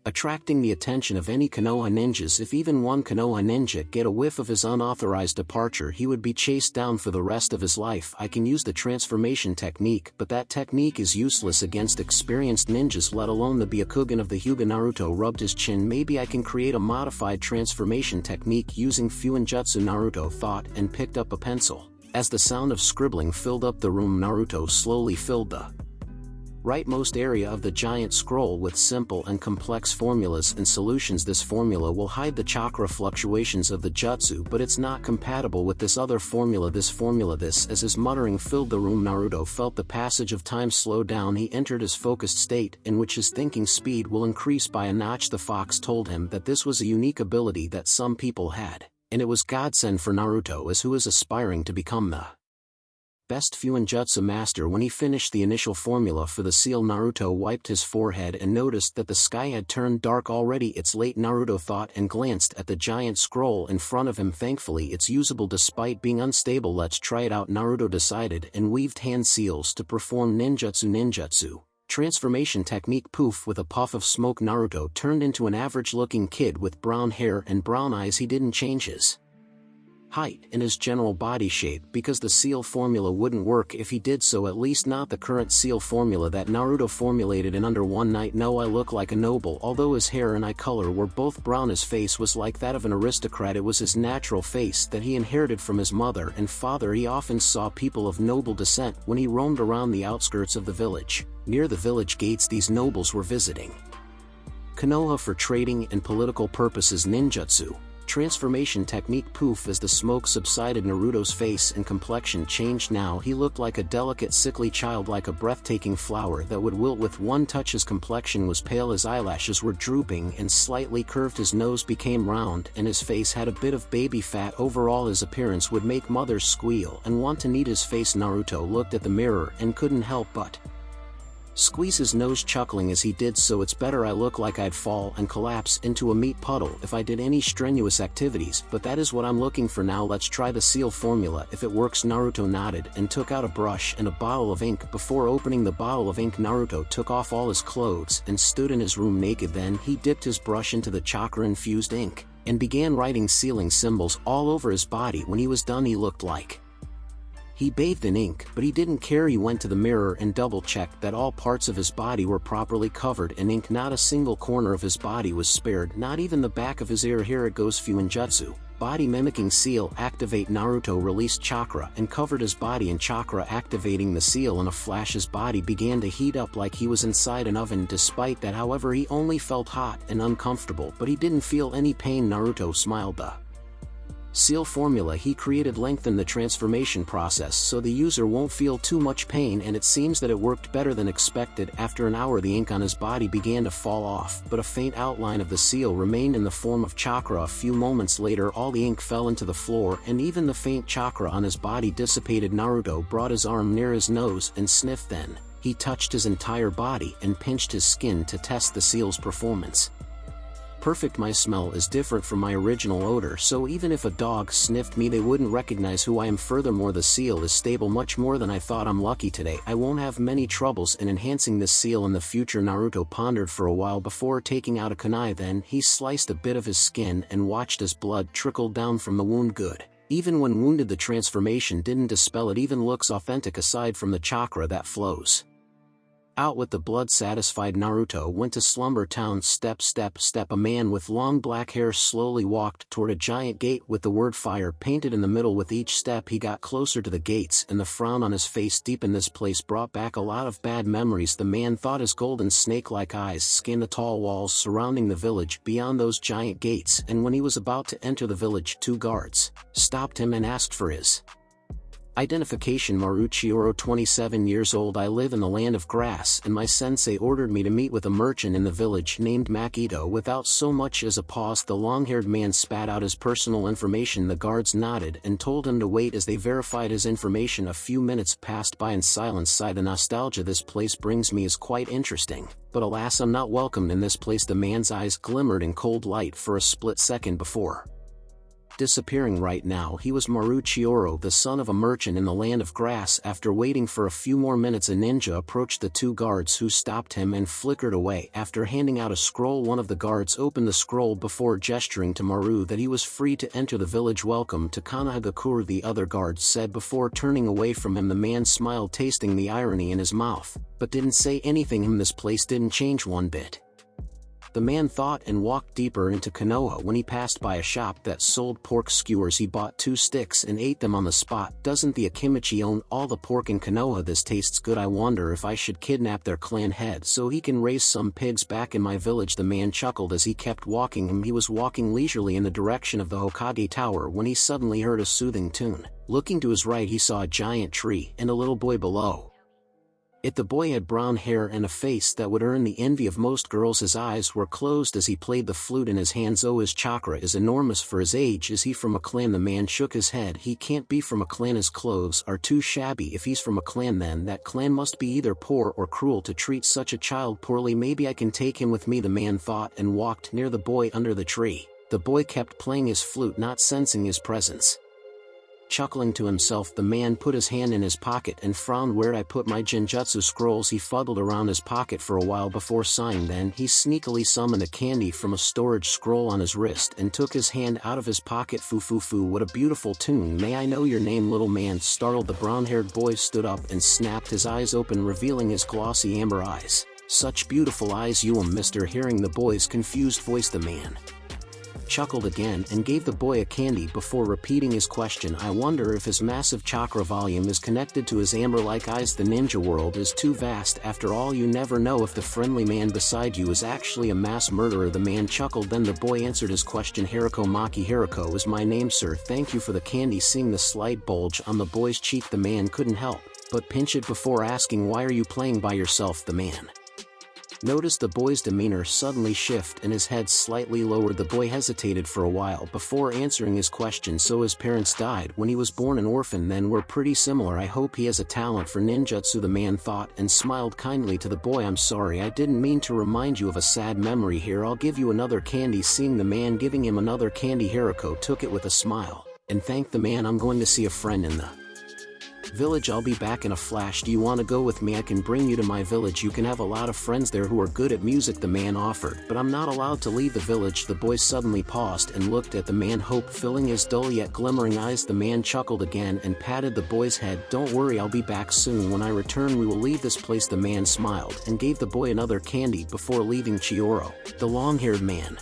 attracting the attention of any Konoha ninjas. If even one Konoha ninja get a whiff of his unauthorized departure, he would be chased down for the rest of his life. I can use the transformation technique, but that technique is useless against experienced ninjas, let alone the Byakugan of the Hyuga. Naruto rubbed his chin. Maybe I can create a modified transformation technique using Fuinjutsu. Naruto thought and picked up a pencil. As the sound of scribbling filled up the room, Naruto slowly filled the rightmost area of the giant scroll with simple and complex formulas and solutions. This formula will hide the chakra fluctuations of the jutsu, but it's not compatible with this other formula. This. As his muttering filled the room, Naruto felt the passage of time slow down. He entered his focused state, in which his thinking speed will increase by a notch. The fox told him that this was a unique ability that some people had, and it was godsend for Naruto, as who is aspiring to become the best Fuinjutsu master. When he finished the initial formula for the seal, Naruto wiped his forehead and noticed that the sky had turned dark already. It's late, Naruto thought, and glanced at the giant scroll in front of him. Thankfully it's usable despite being unstable. Let's try it out, Naruto decided, and weaved hand seals to perform ninjutsu. Transformation technique. Poof! With a puff of smoke, Naruto turned into an average-looking kid with brown hair and brown eyes. He didn't change his height and his general body shape because the seal formula wouldn't work if he did so, at least not the current seal formula that Naruto formulated in under one night. No, I look like a noble. Although his hair and eye color were both brown, his face was like that of an aristocrat. It was his natural face that he inherited from his mother and father. He often saw people of noble descent when he roamed around the outskirts of the village. Near the village gates, these nobles were visiting Konoha for trading and political purposes. Ninjutsu transformation technique. Poof! As the smoke subsided, Naruto's face and complexion changed. Now he looked like a delicate, sickly child, like a breathtaking flower that would wilt with one touch. His complexion was pale, his eyelashes were drooping and slightly curved, his nose became round, and his face had a bit of baby fat. Overall, his appearance would make mothers squeal and want to knead his face. Naruto looked at the mirror and couldn't help but squeeze his nose, chuckling as he did so. It's better. I look like I'd fall and collapse into a meat puddle if I did any strenuous activities, but that is what I'm looking for now. Let's try the seal formula. If it works. Naruto nodded and took out a brush and a bottle of ink. Before opening the bottle of ink, Naruto took off all his clothes and stood in his room naked. Then he dipped his brush into the chakra-infused ink and began writing sealing symbols all over his body. When he was done, he looked like He bathed in ink, but he didn't care. He went to the mirror and double-checked that all parts of his body were properly covered in ink. Not a single corner of his body was spared, not even the back of his ear. Here it goes. Fuinjutsu, body mimicking seal. Activate. Naruto released chakra and covered his body in chakra, activating the seal in a flash. His body began to heat up like he was inside an oven. Despite that, however, he only felt hot and uncomfortable, but he didn't feel any pain. Naruto smiled. The seal formula he created lengthened the transformation process so the user won't feel too much pain, and it seems that it worked better than expected. After an hour, the ink on his body began to fall off, but a faint outline of the seal remained in the form of chakra. A few moments later, all the ink fell into the floor, and even the faint chakra on his body dissipated. Naruto brought his arm near his nose and sniffed. Then he touched his entire body and pinched his skin to test the seal's performance. Perfect. My smell is different from my original odor, so even if a dog sniffed me they wouldn't recognize who I am. Furthermore, the seal is stable, much more than I thought. I'm lucky today. I won't have many troubles in enhancing this seal in the future. Naruto pondered for a while before taking out a kunai. Then he sliced a bit of his skin and watched as blood trickled down from the wound. Good. Even when wounded, the transformation didn't dispel. It even looks authentic aside from the chakra that flows out with the blood. Satisfied, Naruto went to Slumber Town. Step, step, step. A man with long black hair slowly walked toward a giant gate with the word fire painted in the middle. With each step he got closer to the gates, and the frown on his face deepened. This place brought back a lot of bad memories. The man thought his golden snake-like eyes scanned the tall walls surrounding the village beyond those giant gates, and when he was about to enter the village, two guards stopped him and asked for his identification. Maruchioro, 27 years old. I live in the land of grass, and my sensei ordered me to meet with a merchant in the village named Makito. Without so much as a pause, the long-haired man spat out his personal information. The guards nodded and told him to wait as they verified his information. A few minutes passed by in silence. Sigh. The nostalgia this place brings me is quite interesting, but alas, I'm not welcomed in this place. The man's eyes glimmered in cold light for a split second before disappearing. Right now he was Maruchioro, the son of a merchant in the land of grass. After waiting for a few more minutes, a ninja approached the two guards who stopped him and flickered away. After handing out a scroll, one of the guards opened the scroll before gesturing to Maru that he was free to enter the village. Welcome to Kanahagakure, the other guards said before turning away from him. The man smiled, tasting the irony in his mouth, but didn't say anything. This place didn't change one bit, the man thought, and walked deeper into Konoha. When he passed by a shop that sold pork skewers, he bought 2 sticks and ate them on the spot. Doesn't the Akimichi own all the pork in Konoha? This tastes good. I wonder if I should kidnap their clan head so he can raise some pigs back in my village. The man chuckled as he kept walking. He was walking leisurely in the direction of the Hokage Tower when he suddenly heard a soothing tune. Looking to his right, he saw a giant tree and a little boy below it. The boy had brown hair and a face that would earn the envy of most girls. His eyes were closed as he played the flute in his hands. Oh, his chakra is enormous for his age. Is he from a clan? The man shook his head. He can't be from a clan. His clothes are too shabby. If he's from a clan, then that clan must be either poor or cruel to treat such a child poorly. Maybe I can take him with me, the man thought, and walked near the boy under the tree. The boy kept playing his flute, not sensing his presence. Chuckling to himself, the man put his hand in his pocket and frowned. Where'd I put my Genjutsu scrolls? He fuddled around his pocket for a while before sighing. Then he sneakily summoned a candy from a storage scroll on his wrist and took his hand out of his pocket. Foo foo foo, what a beautiful tune. May I know your name, little man? Startled, the brown-haired boy stood up and snapped his eyes open, revealing his glossy amber eyes. Such beautiful eyes, you am mister. Hearing the boy's confused voice, the man chuckled again and gave the boy a candy before repeating his question. I wonder if his massive chakra volume is connected to his amber-like eyes. The ninja world is too vast. After all, you never know if the friendly man beside you is actually a mass murderer. The man chuckled. Then the boy answered his question. Hiroko Maki. Hiroko is my name, sir. Thank you for the candy. Seeing the slight bulge on the boy's cheek, the man couldn't help but pinch it before asking, why are you playing by yourself? The man noticed the boy's demeanor suddenly shift and his head slightly lowered. The boy hesitated for a while before answering his question. So his parents died when he was born, an orphan. Then we're pretty similar. I hope he has a talent for ninjutsu, the man thought, and smiled kindly to the boy. I'm sorry, I didn't mean to remind you of a sad memory. Here, I'll give you another candy. Seeing the man giving him another candy, Hiroko took it with a smile and thanked the man. I'm going to see a friend in the Village, I'll be back in a flash. Do you want to go with me? I can bring you to my village. You can have a lot of friends there who are good at music, the man offered. But I'm not allowed to leave the village. The boy suddenly paused and looked at the man, hope filling his dull yet glimmering eyes. The man chuckled again and patted the boy's head. Don't worry, I'll be back soon. When I return we will leave this place. The man smiled and gave the boy another candy before leaving. Chihiro, the long-haired man,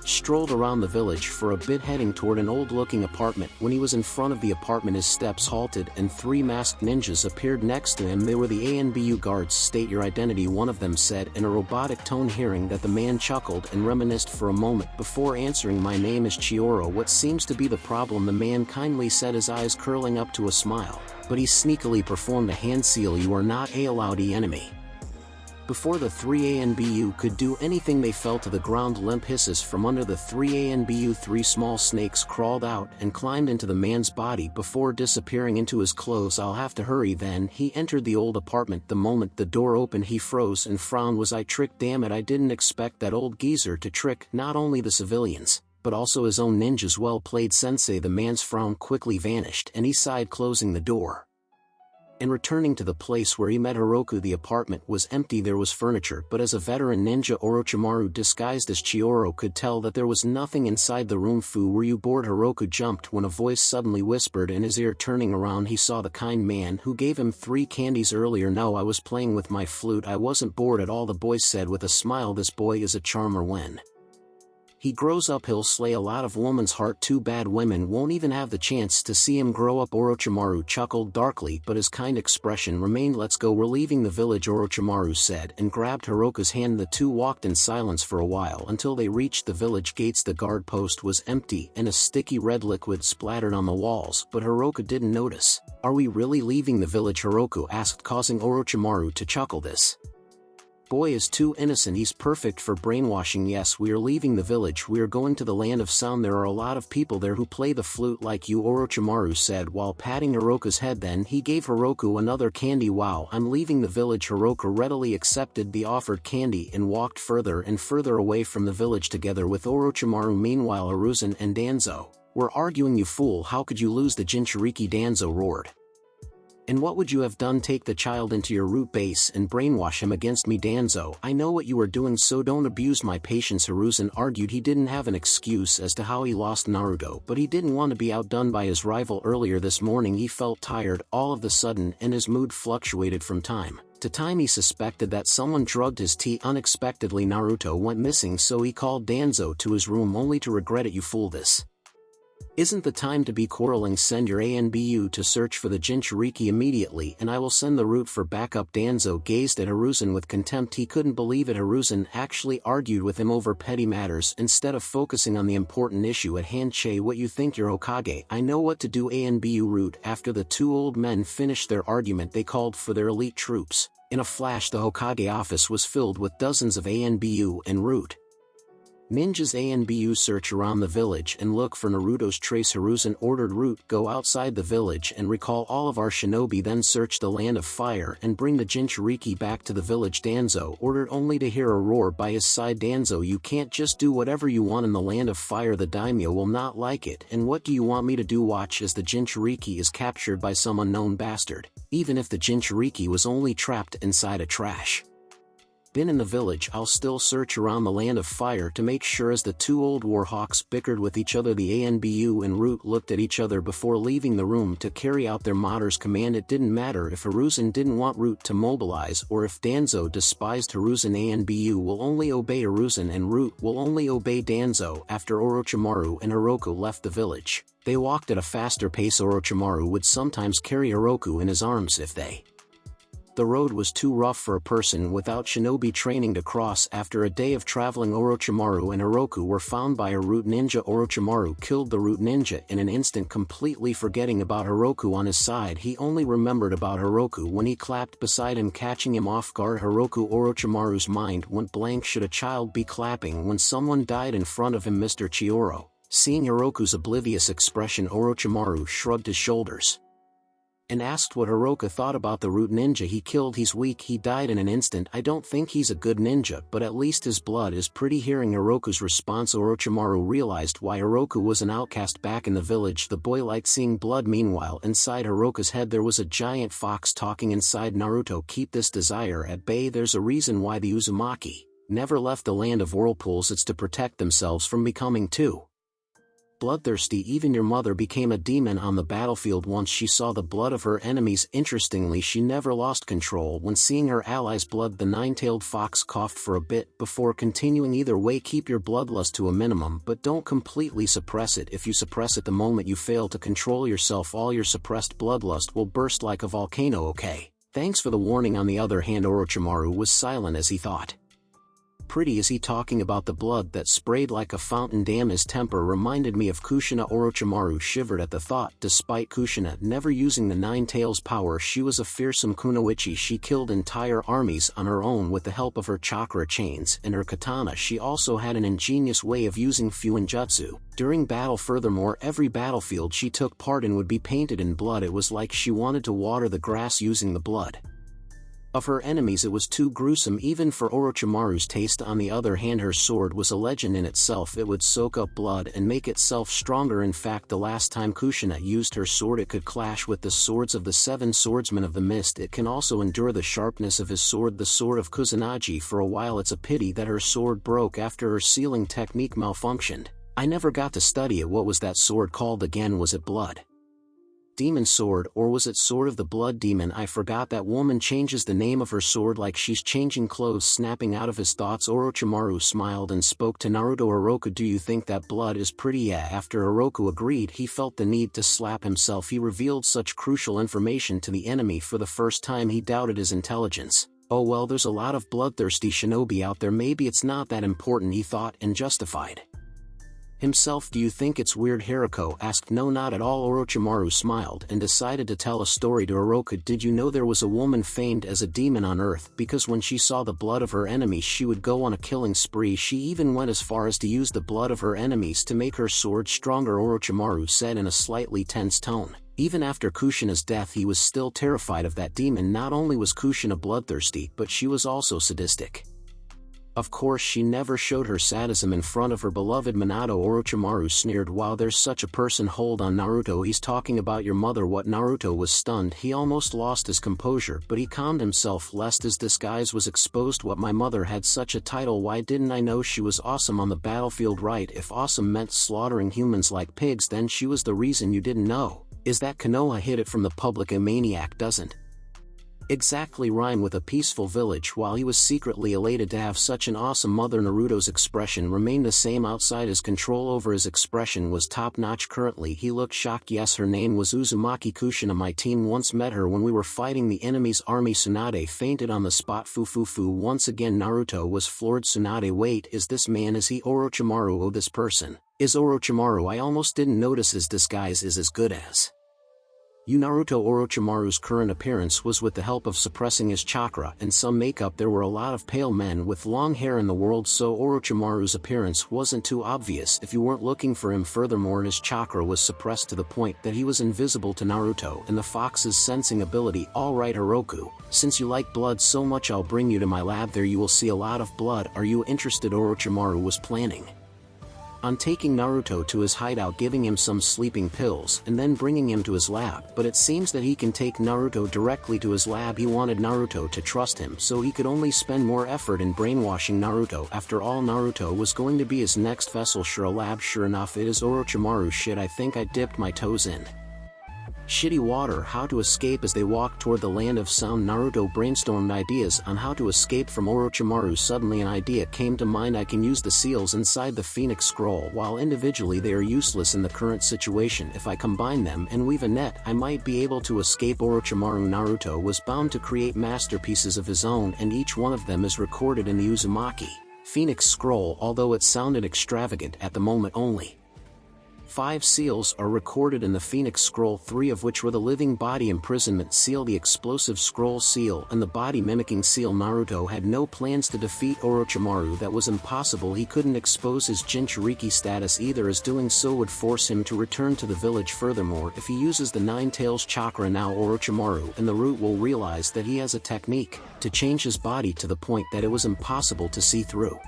strolled around the village for a bit, heading toward an old-looking apartment. When he was in front of the apartment his steps halted and three masked ninjas appeared next to him. They were the ANBU guards. State your identity, one of them said in a robotic tone. Hearing that, the man chuckled and reminisced for a moment before answering. My name is Chihiro. What seems to be the problem? The man kindly said, his eyes curling up to a smile, but he sneakily performed a hand seal. You are not allowed enemy. Before the three ANBU could do anything they fell to the ground. Limp hisses from under the three ANBU. Three small snakes crawled out and climbed into the man's body before disappearing into his clothes. I'll have to hurry. Then he entered the old apartment. The moment the door opened he froze and frowned. Was I tricked? Damn it, I didn't expect that old geezer to trick not only the civilians, but also his own ninjas. Well played, sensei. The man's frown quickly vanished and he sighed, closing the door and returning to the place where he met Hiroku. The apartment was empty. There was furniture, but as a veteran ninja, Orochimaru disguised as Chihiro could tell that there was nothing inside the room. Fu, were you bored? Hiroku jumped when a voice suddenly whispered in his ear. Turning around he saw the kind man who gave him 3 candies earlier. No, I was playing with my flute. I wasn't bored at all, the boy said with a smile. This boy is a charmer. When he grows up he'll slay a lot of woman's heart. Too bad women won't even have the chance to see him grow up. Orochimaru chuckled darkly, but his kind expression remained. Let's go, we're leaving the village, Orochimaru said and grabbed Hiroku's hand. The two walked in silence for a while until they reached the village gates. The guard post was empty and a sticky red liquid splattered on the walls, but Hiroku didn't notice. Are we really leaving the village? Hiroku asked, causing Orochimaru to chuckle. This boy is too innocent. He's perfect for brainwashing. Yes, we are leaving the village. We are going to the land of sound. There are a lot of people there who play the flute like you, Orochimaru said while patting Hiroku's head. Then he gave Hiroku another candy. Wow, I'm leaving the village. Hiroku readily accepted the offered candy and walked further and further away from the village together with Orochimaru. Meanwhile, Hiruzen and Danzo were arguing. You fool, how could you lose the Jinchuriki? Danzo roared. And what would you have done? Take the child into your root base and brainwash him against me. Danzo, I know what you are doing, so don't abuse my patience. Hiruzen argued. He didn't have an excuse as to how he lost Naruto, but he didn't want to be outdone by his rival. Earlier this morning he felt tired all of a sudden and his mood fluctuated from time to time. He suspected that someone drugged his tea. Unexpectedly Naruto went missing, so he called Danzo to his room only to regret it. You fool, this isn't the time to be quarreling. Send your ANBU to search for the Jinchuriki immediately and I will send the route for backup. Danzo gazed at Hiruzen with contempt. He couldn't believe it. Hiruzen actually argued with him over petty matters instead of focusing on the important issue at hand. Che, what you think? You're Hokage. I know what to do. ANBU route. After the two old men finished their argument they called for their elite troops. In a flash the Hokage office was filled with dozens of ANBU en route. Ninjas. ANBU search around the village and look for Naruto's trace. Hiruzen ordered Root, go outside the village and recall all of our shinobi, then search the land of fire and bring the Jinchuriki back to the village. Danzo ordered, only to hear a roar by his side. Danzo, you can't just do whatever you want in the land of fire. The daimyo will not like it. And what do you want me to do? Watch as the Jinchuriki is captured by some unknown bastard. Even if the Jinchuriki was only trapped inside a trash bin in the village, I'll still search around the land of fire to make sure. As the two old warhawks bickered with each other, the ANBU and Root looked at each other before leaving the room to carry out their Mater's command. It didn't matter if Hiruzen didn't want Root to mobilize or if Danzo despised Hiruzen. ANBU will only obey Hiruzen and Root will only obey Danzo. After Orochimaru and Hiroku left the village, they walked at a faster pace. Orochimaru would sometimes carry Hiroku in his arms if the road was too rough for a person without shinobi training to cross. After a day of traveling, Orochimaru and Hiroku were found by a root ninja. Orochimaru killed the root ninja in an instant, completely forgetting about Hiroku on his side. He only remembered about Hiroku when he clapped beside him, catching him off guard. Orochimaru's mind went blank. Should a child be clapping when someone died in front of him? Mr. Chihiro. Seeing Hiroku's oblivious expression, Orochimaru shrugged his shoulders. and asked what Hiroka thought about the root ninja he killed. He's weak, he died in an instant. I don't think he's a good ninja, but at least his blood is pretty. Hearing Hiroku's response, Orochimaru realized why Hiroku was an outcast back in the village. The boy liked seeing blood. Meanwhile, inside Hiroka's head there was a giant fox talking inside. Naruto, keep this desire at bay. There's a reason why the Uzumaki never left the land of whirlpools. It's to protect themselves from becoming too bloodthirsty. Even your mother became a demon on the battlefield once she saw the blood of her enemies. Interestingly, she never lost control when seeing her allies' blood. The nine-tailed fox coughed for a bit before continuing. Either way, keep your bloodlust to a minimum, but don't completely suppress it. If you suppress it the moment you fail to control yourself, all your suppressed bloodlust will burst like a volcano. Okay, thanks for the warning. On the other hand, Orochimaru was silent as he thought. Pretty, is he talking about the blood that sprayed like a fountain? Damn, his temper reminded me of Kushina. Orochimaru shivered at the thought. Despite Kushina never using the Nine Tails power, she was a fearsome kunoichi. She killed entire armies on her own with the help of her chakra chains and her katana. She also had an ingenious way of using Fuinjutsu during battle. Furthermore, every battlefield she took part in would be painted in blood. It was like she wanted to water the grass using the blood of her enemies. It was too gruesome even for Orochimaru's taste. On the other hand, her sword was a legend in itself. It would soak up blood and make itself stronger. In fact, the last time Kushina used her sword, it could clash with the swords of the seven swordsmen of the mist. It can also endure the sharpness of his sword, the sword of Kusanagi. For a while, it's a pity that her sword broke after her sealing technique malfunctioned. I never got to study it. What was that sword called again? Was it Blood Demon Sword, or was it Sword of the Blood Demon? I forgot. That woman changes the name of her sword like she's changing clothes. Snapping out of his thoughts, Orochimaru smiled and spoke to Naruto. Hiroku, do you think that blood is pretty? Yeah. After Hiroku agreed, he felt the need to slap himself. He revealed such crucial information to the enemy for the first time. He doubted his intelligence. Oh well, there's a lot of bloodthirsty shinobi out there. Maybe it's not that important, he thought, and justified himself. Do you think it's weird? Hiroko asked. No, not at all. Orochimaru smiled and decided to tell a story to Hiroku. Did you know there was a woman famed as a demon on Earth because when she saw the blood of her enemies she would go on a killing spree? She even went as far as to use the blood of her enemies to make her sword stronger, Orochimaru said in a slightly tense tone. Even after Kushina's death he was still terrified of that demon. Not only was Kushina bloodthirsty, but she was also sadistic. Of course, she never showed her sadism in front of her beloved Minato. Orochimaru sneered. Wow, there's such a person. Hold on, Naruto, he's talking about your mother. What? Naruto was stunned. He almost lost his composure, but he calmed himself lest his disguise was exposed. What? My mother had such a title. Why didn't I know? She was awesome on the battlefield, right? If awesome meant slaughtering humans like pigs, then she was the reason you didn't know. Is that Konoha hid it from the public? A maniac doesn't exactly rhyme with a peaceful village. While he was secretly elated to have such an awesome mother, Naruto's expression remained the same outside. His control over his expression was top-notch. Currently he looked shocked. Yes, her name was Uzumaki Kushina. My team once met her when we were fighting the enemy's army. Tsunade fainted on the spot. Fufufu. Once again Naruto was floored. Tsunade, wait, is this man, is he Orochimaru? Oh, this person is Orochimaru. I almost didn't notice his disguise is as good as you. Naruto. Orochimaru's current appearance was with the help of suppressing his chakra and some makeup. There were a lot of pale men with long hair in the world, so Orochimaru's appearance wasn't too obvious if you weren't looking for him. Furthermore, his chakra was suppressed to the point that he was invisible to Naruto and the fox's sensing ability. Alright Hiroku, since you like blood so much, I'll bring you to my lab. There you will see a lot of blood. Are you interested? Orochimaru was planning on taking Naruto to his hideout, giving him some sleeping pills, and then bringing him to his lab, but it seems that he can take Naruto directly to his lab. He wanted Naruto to trust him so he could only spend more effort in brainwashing Naruto. After all, Naruto was going to be his next vessel. Sure, a lab. Sure enough, it is Orochimaru. Shit, I think I dipped my toes in shitty water. How to escape? As they walked toward the land of sound, Naruto brainstormed ideas on how to escape from Orochimaru. Suddenly an idea came to mind. I can use the seals inside the Phoenix Scroll. While individually they are useless in the current situation, if I combine them and weave a net, I might be able to escape Orochimaru. Naruto was bound to create masterpieces of his own, and each one of them is recorded in the Uzumaki Phoenix Scroll. Although it sounded extravagant at the moment, only 5 seals are recorded in the Phoenix Scroll, 3 of which were the living body imprisonment seal, the explosive scroll seal, and the body mimicking seal. Naruto had no plans to defeat Orochimaru. That was impossible. He couldn't expose his Jinchuriki status either, as doing so would force him to return to the village. Furthermore, if he uses the Nine Tails chakra now, Orochimaru and the Root will realize that he has a technique to change his body to the point that it was impossible to see through.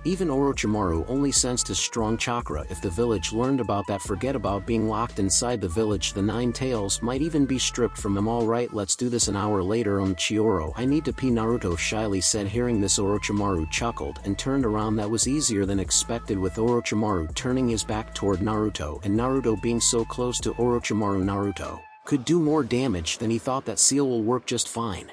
Even Orochimaru only sensed his strong chakra. If the village learned about that, forget about being locked inside the village. The Nine Tails might even be stripped from him. Alright, let's do this. An hour later, Chihiro, I need to pee, Naruto shyly said. Hearing this, Orochimaru chuckled and turned around. That was easier than expected, with Orochimaru turning his back toward Naruto and Naruto being so close to Orochimaru. Naruto could do more damage than he thought. That seal will work just fine.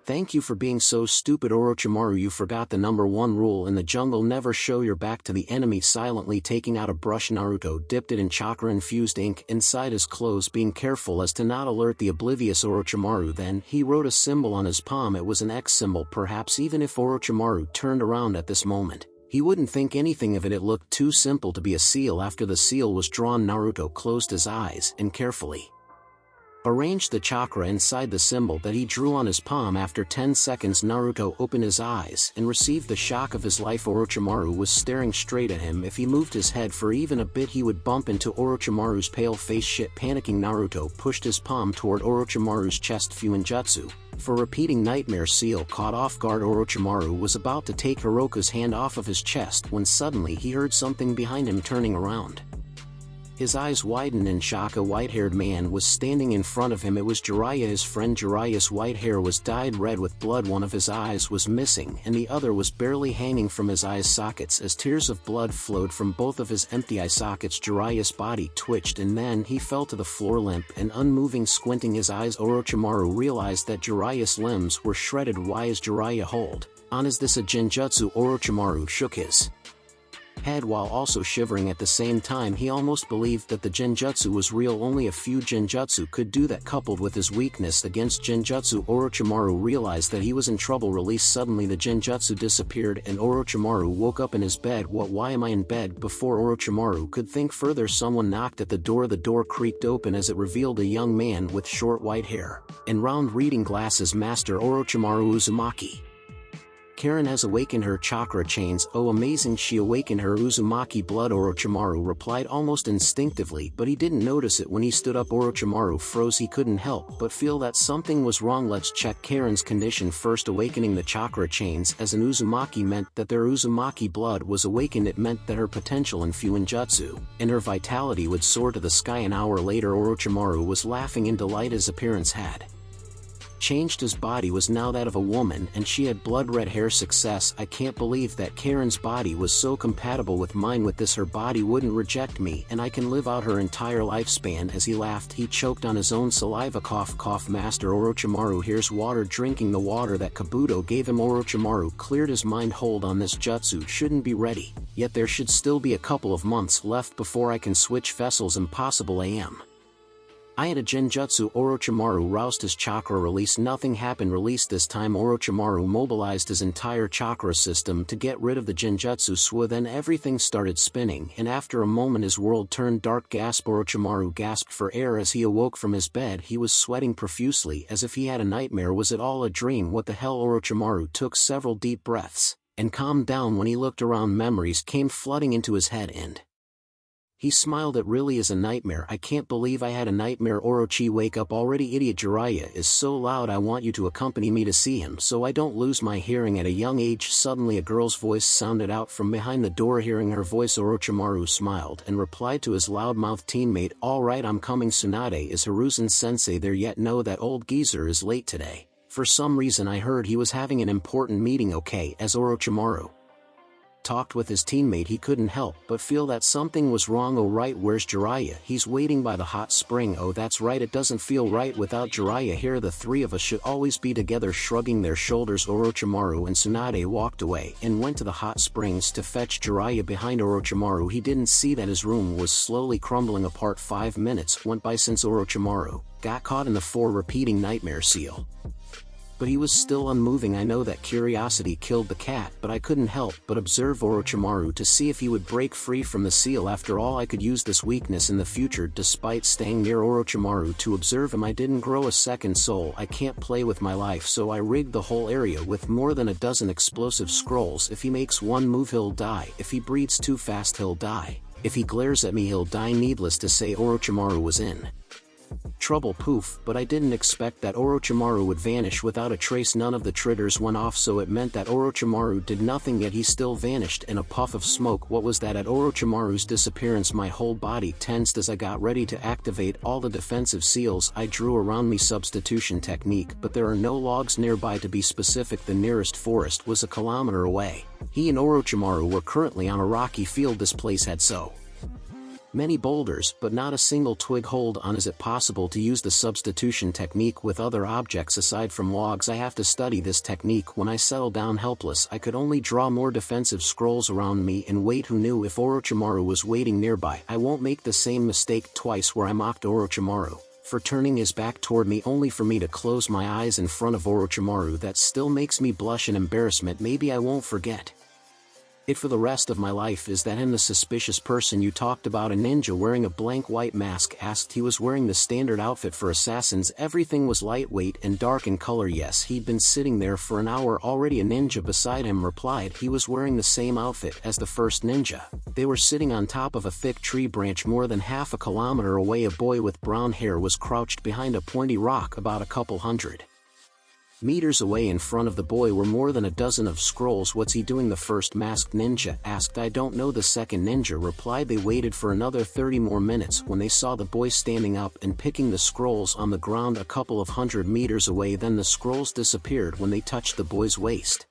Thank you for being so stupid, Orochimaru. You forgot the #1 rule in the jungle: never show your back to the enemy. Silently taking out a brush, Naruto dipped it in chakra-infused ink inside his clothes, being careful as to not alert the oblivious Orochimaru. Then he wrote a symbol on his palm. It was an X symbol. Perhaps even if Orochimaru turned around at this moment, he wouldn't think anything of it. It looked too simple to be a seal. After the seal was drawn, Naruto closed his eyes and carefully arranged the chakra inside the symbol that he drew on his palm. After 10 seconds, Naruto opened his eyes and received the shock of his life. Orochimaru was staring straight at him. If he moved his head for even a bit, he would bump into Orochimaru's pale face. Shit! Panicking, Naruto pushed his palm toward Orochimaru's chest. Fuinjutsu for repeating nightmare seal. Caught off guard, Orochimaru was about to take Hiroka's hand off of his chest when suddenly he heard something behind him. Turning around, his eyes widened in shock. A white-haired man was standing in front of him. It was Jiraiya, his friend. Jiraiya's white hair was dyed red with blood. One of his eyes was missing and the other was barely hanging from his eye sockets as tears of blood flowed from both of his empty eye sockets. Jiraiya's body twitched and then he fell to the floor, limp and unmoving, squinting his eyes. Orochimaru realized that Jiraiya's limbs were shredded. Why is Jiraiya hold on? Is this a Genjutsu? Orochimaru shook his head while also shivering at the same time. He almost believed that the Genjutsu was real. Only a few Genjutsu could do that. Coupled with his weakness against Genjutsu, Orochimaru realized that he was in trouble. Released. Suddenly the Genjutsu disappeared and Orochimaru woke up in his bed. Why am I in bed? Before Orochimaru could think further, someone knocked at the door. The door creaked open as it revealed a young man with short white hair and round reading glasses. Master Orochimaru Uzumaki. Karen has awakened her chakra chains. Oh, amazing, she awakened her Uzumaki blood. Orochimaru replied almost instinctively, but he didn't notice it when he stood up. Orochimaru froze. He couldn't help but feel that something was wrong. Let's check Karen's condition first. Awakening the chakra chains as an Uzumaki meant that their Uzumaki blood was awakened. It meant that her potential in Fuinjutsu and her vitality would soar to the sky. An hour later, Orochimaru was laughing in delight. His appearance had changed. His body was now that of a woman and she had blood-red hair. Success! I can't believe that Karen's body was so compatible with mine. With this, her body wouldn't reject me and I can live out her entire lifespan. As he laughed, he choked on his own saliva. Cough, cough. Master Orochimaru, here's water. Drinking the water that Kabuto gave him, Orochimaru cleared his mind. Hold on, this jutsu shouldn't be ready yet. There should still be a couple of months left before I can switch vessels. Impossible. I had a Genjutsu. Orochimaru roused his chakra release. Nothing happened. Release. This time Orochimaru mobilized his entire chakra system to get rid of the Genjutsu. Then everything started spinning and after a moment his world turned dark. Gasp! Orochimaru gasped for air as he awoke from his bed. He was sweating profusely as if he had a nightmare. Was it all a dream? What the hell? Orochimaru took several deep breaths and calmed down. When he looked around, memories came flooding into his head and he smiled. It really is a nightmare. I can't believe I had a nightmare. Orochi, wake up already. Idiot, Jiraiya is so loud. I want you to accompany me to see him so I don't lose my hearing. At a young age, suddenly a girl's voice sounded out from behind the door. Hearing her voice, Orochimaru smiled and replied to his loudmouthed teammate, all right, I'm coming. Tsunade, is Hiruzen sensei there yet? No, that old geezer is late today. For some reason I heard he was having an important meeting. Okay. As Orochimaru talked with his teammate, he couldn't help but feel that something was wrong. Oh right, where's Jiraiya? He's waiting by the hot spring. Oh that's right, it doesn't feel right without Jiraiya here. The three of us should always be together. Shrugging their shoulders, Orochimaru and Tsunade walked away and went to the hot springs to fetch Jiraiya. Behind Orochimaru, he didn't see that his room was slowly crumbling apart. 5 minutes went by since Orochimaru got caught in the 4 repeating nightmare seal. but he was still unmoving. I know that curiosity killed the cat, but I couldn't help but observe Orochimaru to see if he would break free from the seal. After all, I could use this weakness in the future. Despite staying near Orochimaru to observe him, I didn't grow a second soul. I can't play with my life, so I rigged the whole area with more than a dozen explosive scrolls. If he makes one move, he'll die. If he breathes too fast, he'll die. If he glares at me, he'll die. Needless to say, Orochimaru was in trouble. Poof, but I didn't expect that Orochimaru would vanish without a trace. None of the triggers went off, so it meant that Orochimaru did nothing, yet he still vanished in a puff of smoke. What was that? At Orochimaru's disappearance, my whole body tensed as I got ready to activate all the defensive seals I drew around me. Substitution technique, but there are no logs nearby. To be specific, the nearest forest was a kilometer away. He and Orochimaru were currently on a rocky field. This place had so many boulders, but not a single twig. Hold on, is it possible to use the substitution technique with other objects aside from logs? I have to study this technique. When I settled down helpless, I could only draw more defensive scrolls around me and wait. Who knew if Orochimaru was waiting nearby? I won't make the same mistake twice, where I mocked Orochimaru for turning his back toward me only for me to close my eyes in front of Orochimaru. That still makes me blush in embarrassment. Maybe I won't forget it for the rest of my life. Is that him, the suspicious person you talked about? A ninja wearing a blank white mask asked. He was wearing the standard outfit for assassins. Everything was lightweight and dark in color. Yes, he'd been sitting there for an hour already. A ninja beside him replied. He was wearing the same outfit as the first ninja. They were sitting on top of a thick tree branch more than half a kilometer away. A boy with brown hair was crouched behind a pointy rock about a couple hundred meters away. In front of the boy were more than a dozen of scrolls. What's he doing? The first masked ninja asked. I don't know, the second ninja replied. They waited for another 30 more minutes when they saw the boy standing up and picking the scrolls on the ground a couple of hundred meters away. Then the scrolls disappeared when they touched the boy's waist.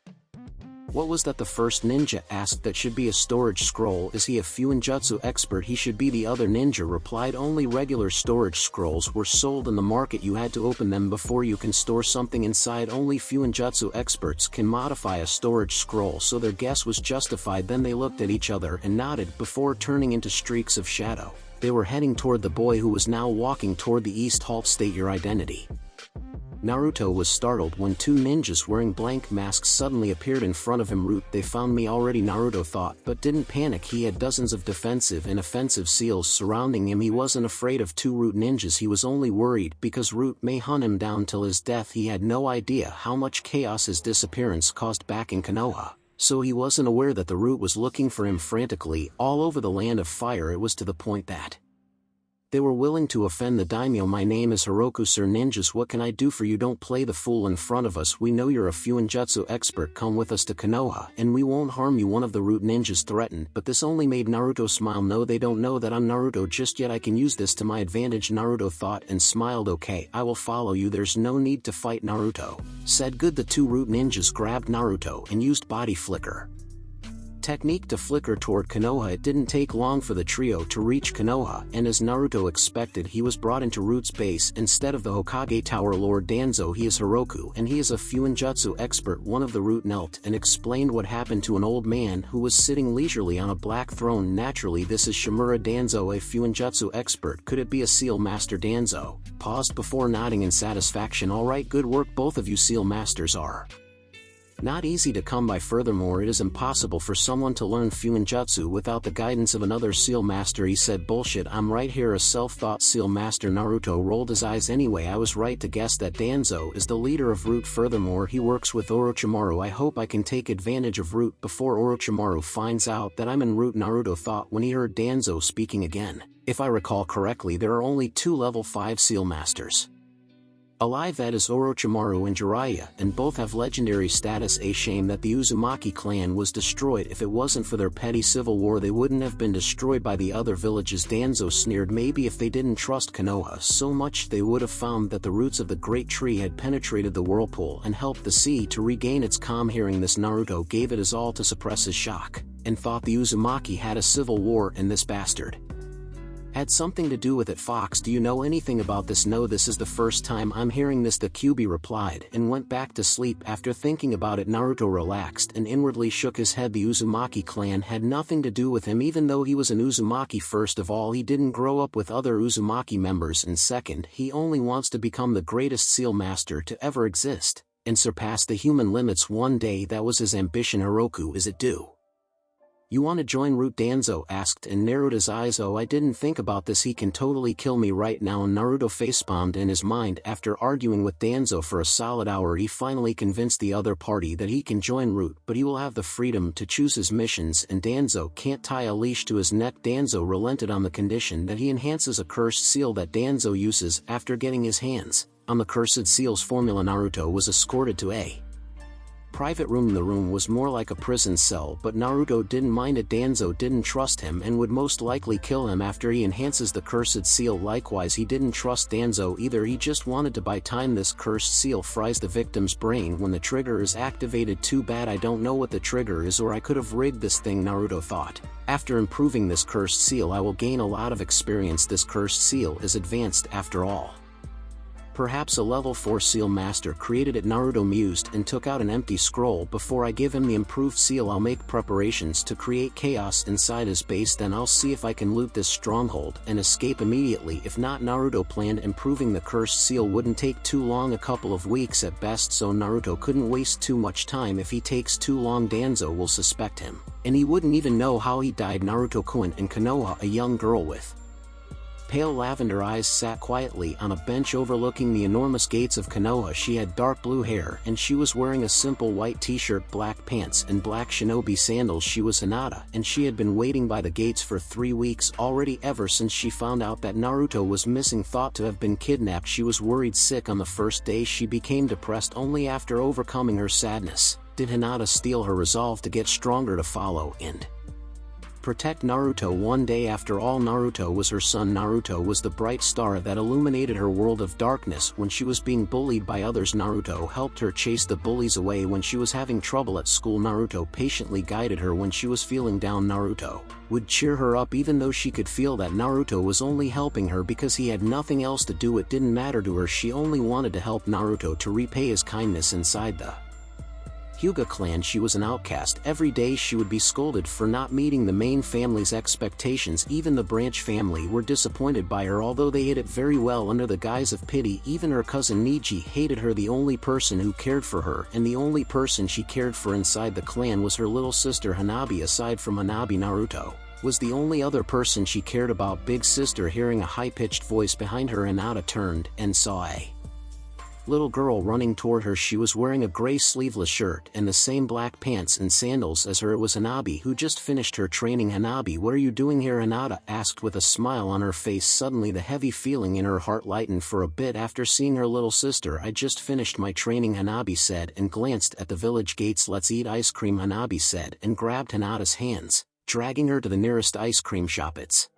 What was that? The first ninja asked. That should be a storage scroll. Is he a Fuinjutsu expert? He should be, the other ninja replied. Only regular storage scrolls were sold in the market. You had to open them before you can store something inside. Only Fuinjutsu experts can modify a storage scroll, so their guess was justified. Then they looked at each other and nodded before turning into streaks of shadow. They were heading toward the boy, who was now walking toward the east. Halt, state your identity. Naruto was startled when two ninjas wearing blank masks suddenly appeared in front of him. Root, they found me already, Naruto thought, but didn't panic. He had dozens of defensive and offensive seals surrounding him. He wasn't afraid of two Root ninjas. He was only worried because Root may hunt him down till his death. He had no idea how much chaos his disappearance caused back in Konoha, so he wasn't aware that the Root was looking for him frantically all over the land of fire. It was to the point that they were willing to offend the daimyo. My name is Hiroku, sir. Ninjas, what can I do for you? Don't play the fool in front of us. We know you're a Fuinjutsu expert. Come with us to Konoha and we won't harm you, one of the Root ninjas threatened. But this only made Naruto smile. No, they don't know that I'm Naruto just yet. I can use this to my advantage, Naruto thought and smiled. Okay, I will follow you. There's no need to fight, Naruto said. Good. The two Root ninjas grabbed Naruto and used body flicker technique to flicker toward Konoha. It didn't take long for the trio to reach Konoha, and as Naruto expected, he was brought into Root's base instead of the Hokage Tower. Lord Danzo, he is Hiroku and he is a Fuinjutsu expert. One of the Root knelt and explained what happened to an old man who was sitting leisurely on a black throne. Naturally, this is Shimura Danzo, a Fuinjutsu expert. Could it be a seal master? Danzo paused before nodding in satisfaction. All right, good work both of you. Seal masters are not easy to come by. Furthermore, it is impossible for someone to learn Fuinjutsu without the guidance of another seal master. He said. Bullshit, I'm right here, a self-taught seal master. Naruto rolled his eyes. Anyway, I was right to guess that Danzo is the leader of Root. Furthermore, he works with Orochimaru. I hope I can take advantage of Root before Orochimaru finds out that I'm in Root, Naruto thought when he heard Danzo speaking again. If I recall correctly, there are only two level 5 seal masters alive, that is Orochimaru and Jiraiya, and both have legendary status. A shame that the Uzumaki clan was destroyed. If it wasn't for their petty civil war, they wouldn't have been destroyed by the other villages. Danzo sneered. Maybe if they didn't trust Konoha so much, they would have found that the roots of the great tree had penetrated the whirlpool and helped the sea to regain its calm. Hearing this, Naruto gave it his all to suppress his shock, and thought the Uzumaki had a civil war and this bastard had something to do with it. Fox, do you know anything about this? No, this is the first time I'm hearing this, the Kyuubi replied, and went back to sleep. After thinking about it, Naruto relaxed and inwardly shook his head. The Uzumaki clan had nothing to do with him, even though he was an Uzumaki. First of all, he didn't grow up with other Uzumaki members, and second, he only wants to become the greatest seal master to ever exist. and surpass the human limits one day. That was his ambition. Heroku, is it due? You wanna join Root? Danzo asked and narrowed his eyes. Oh, I didn't think about this. He can totally kill me right now. And Naruto facepalmed in his mind. After arguing with Danzo for a solid hour, he finally convinced the other party that he can join Root, but he will have the freedom to choose his missions, and Danzo can't tie a leash to his neck. Danzo relented on the condition that he enhances a cursed seal that Danzo uses. After getting his hands on the cursed seal's formula, Naruto was escorted to a private room. The room was more like a prison cell, but Naruto didn't mind it. Danzo didn't trust him and would most likely kill him after he enhances the cursed seal. Likewise, he didn't trust Danzo either. He just wanted to buy time. This cursed seal fries the victim's brain when the trigger is activated. Too bad I don't know what the trigger is, or I could have rigged this thing, Naruto thought. After improving this cursed seal, I will gain a lot of experience. This cursed seal is advanced after all. Perhaps a level 4 seal master created it, Naruto mused and took out an empty scroll. Before I give him the improved seal, I'll make preparations to create chaos inside his base, then I'll see if I can loot this stronghold and escape immediately. If not, Naruto planned improving the cursed seal wouldn't take too long, a couple of weeks at best, so Naruto couldn't waste too much time. If he takes too long, Danzo will suspect him, and he wouldn't even know how he died. Naruto-kun and Konoha, a young girl with pale lavender eyes, sat quietly on a bench overlooking the enormous gates of Konoha. She had dark blue hair and she was wearing a simple white t-shirt, black pants and black shinobi sandals. She was Hinata, and she had been waiting by the gates for 3 weeks already, ever since she found out that Naruto was missing, thought to have been kidnapped. She was worried sick on the first day. She became depressed only after overcoming her sadness did Hinata steal her resolve to get stronger, to follow and protect Naruto. One day, after all, Naruto was her son. Naruto was the bright star that illuminated her world of darkness. When she was being bullied by others, Naruto helped her chase the bullies away. When she was having trouble at school, Naruto patiently guided her. When she was feeling down, Naruto would cheer her up, even though she could feel that Naruto was only helping her because he had nothing else to do. It didn't matter to her. She only wanted to help Naruto to repay his kindness. Inside the Hyuga clan, she was an outcast. Every day she would be scolded for not meeting the main family's expectations. Even the branch family were disappointed by her, although they hid it very well under the guise of pity. Even her cousin Niji hated her. The only person who cared for her, and the only person she cared for inside the clan, was her little sister Hanabi. Aside from Hanabi, Naruto was the only other person she cared about. Big sister. Hearing a high-pitched voice behind her, Hinata turned and saw a little girl running toward her. She was wearing a gray sleeveless shirt and the same black pants and sandals as her. It was Hanabi, who just finished her training. Hanabi, what are you doing here? Hinata asked with a smile on her face. Suddenly the heavy feeling in her heart lightened for a bit after seeing her little sister. I just finished my training, Hanabi said, and glanced at the village gates. Let's eat ice cream, Hanabi said, and grabbed Hinata's hands, dragging her to the nearest ice cream shop. It's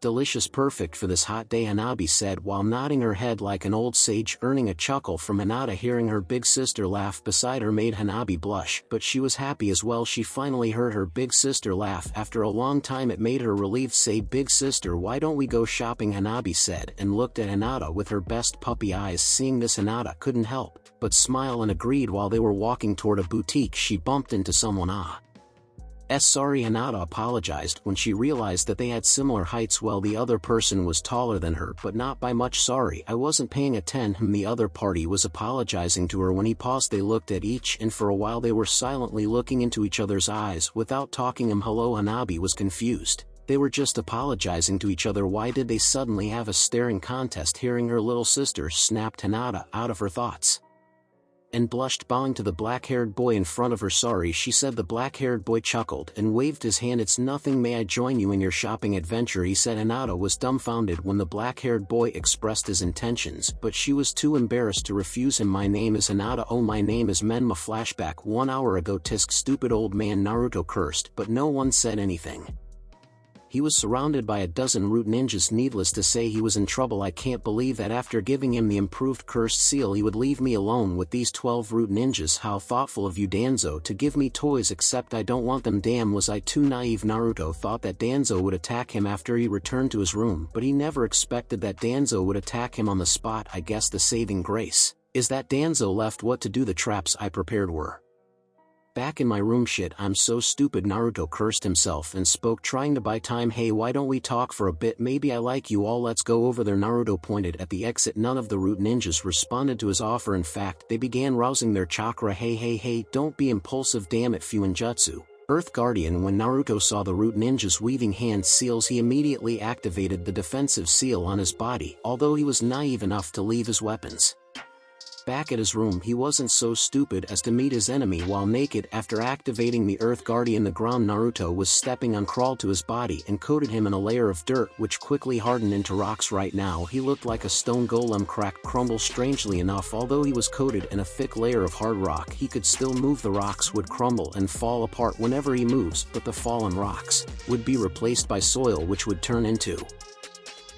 delicious, perfect for this hot day, Hanabi said while nodding her head like an old sage. Earning a chuckle from Hinata, hearing her big sister laugh beside her made Hanabi blush, but she was happy as well. She finally heard her big sister laugh after a long time. It made her relieved. Say, big sister, why don't we go shopping? Hanabi said, and looked at Hinata with her best puppy eyes. Seeing this, Hinata couldn't help but smile and agreed. While they were walking toward a boutique, she bumped into someone. Sorry, Hinata apologized when she realized that they had similar heights. Well, the other person was taller than her, but not by much. Sorry, I wasn't paying attention. The other party was apologizing to her. When he paused, they looked at each, and for a while they were silently looking into each other's eyes without talking. Hello, Hanabi was confused. They were just apologizing to each other. Why did they suddenly have a staring contest? Hearing her little sister, snapped Hinata out of her thoughts and blushed, bowing to the black-haired boy in front of her. Sorry, she said. The black-haired boy chuckled and waved his hand. It's nothing. May I join you in your shopping adventure? He said. Hinata was dumbfounded when the black-haired boy expressed his intentions, but she was too embarrassed to refuse him. My name is Hinata. Oh, my name is Menma. Flashback. 1 hour ago. Tisk, stupid old man, Naruto cursed, but no one said anything. He was surrounded by a dozen root ninjas. Needless to say, he was in trouble. I can't believe that after giving him the improved cursed seal, he would leave me alone with these 12 root ninjas. How thoughtful of you, Danzo, to give me toys, except I don't want them. Damn, was I too naive? Naruto thought that Danzo would attack him after he returned to his room, but he never expected that Danzo would attack him on the spot. I guess the saving grace is that Danzo left what to do. The traps I prepared were Back in my room, shit, I'm so stupid. Naruto cursed himself and spoke, trying to buy time. Hey, why don't we talk for a bit? Maybe I like you all, let's go over there. Naruto pointed at the exit. None of the root ninjas responded to his offer. In fact, they began rousing their chakra. Hey, don't be impulsive, damn it. Fuinjutsu, Earth Guardian. When Naruto saw the root ninjas weaving hand seals, he immediately activated the defensive seal on his body, although he was naive enough to leave his weapons. Back at his room, he wasn't so stupid as to meet his enemy while naked. After activating the Earth Guardian, the ground Naruto was stepping on crawled to his body and coated him in a layer of dirt which quickly hardened into rocks. Right now he looked like a stone golem. Cracked crumble. Strangely enough, although he was coated in a thick layer of hard rock, he could still move. The rocks would crumble and fall apart whenever he moves, but the fallen rocks would be replaced by soil which would turn into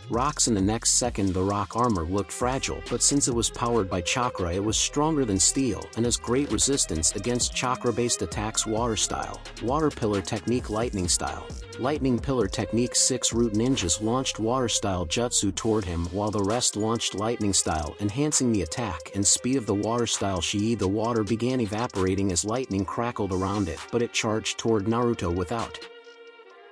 rocks in the next second. The rock armor looked fragile, but since it was powered by chakra, it was stronger than steel and has great resistance against chakra-based attacks. Water style, water pillar technique, lightning style, lightning pillar technique. 6 root ninjas launched water style jutsu toward him while the rest launched lightning style, enhancing the attack and speed of the water style Shi. The water began evaporating as lightning crackled around it, but it charged toward Naruto without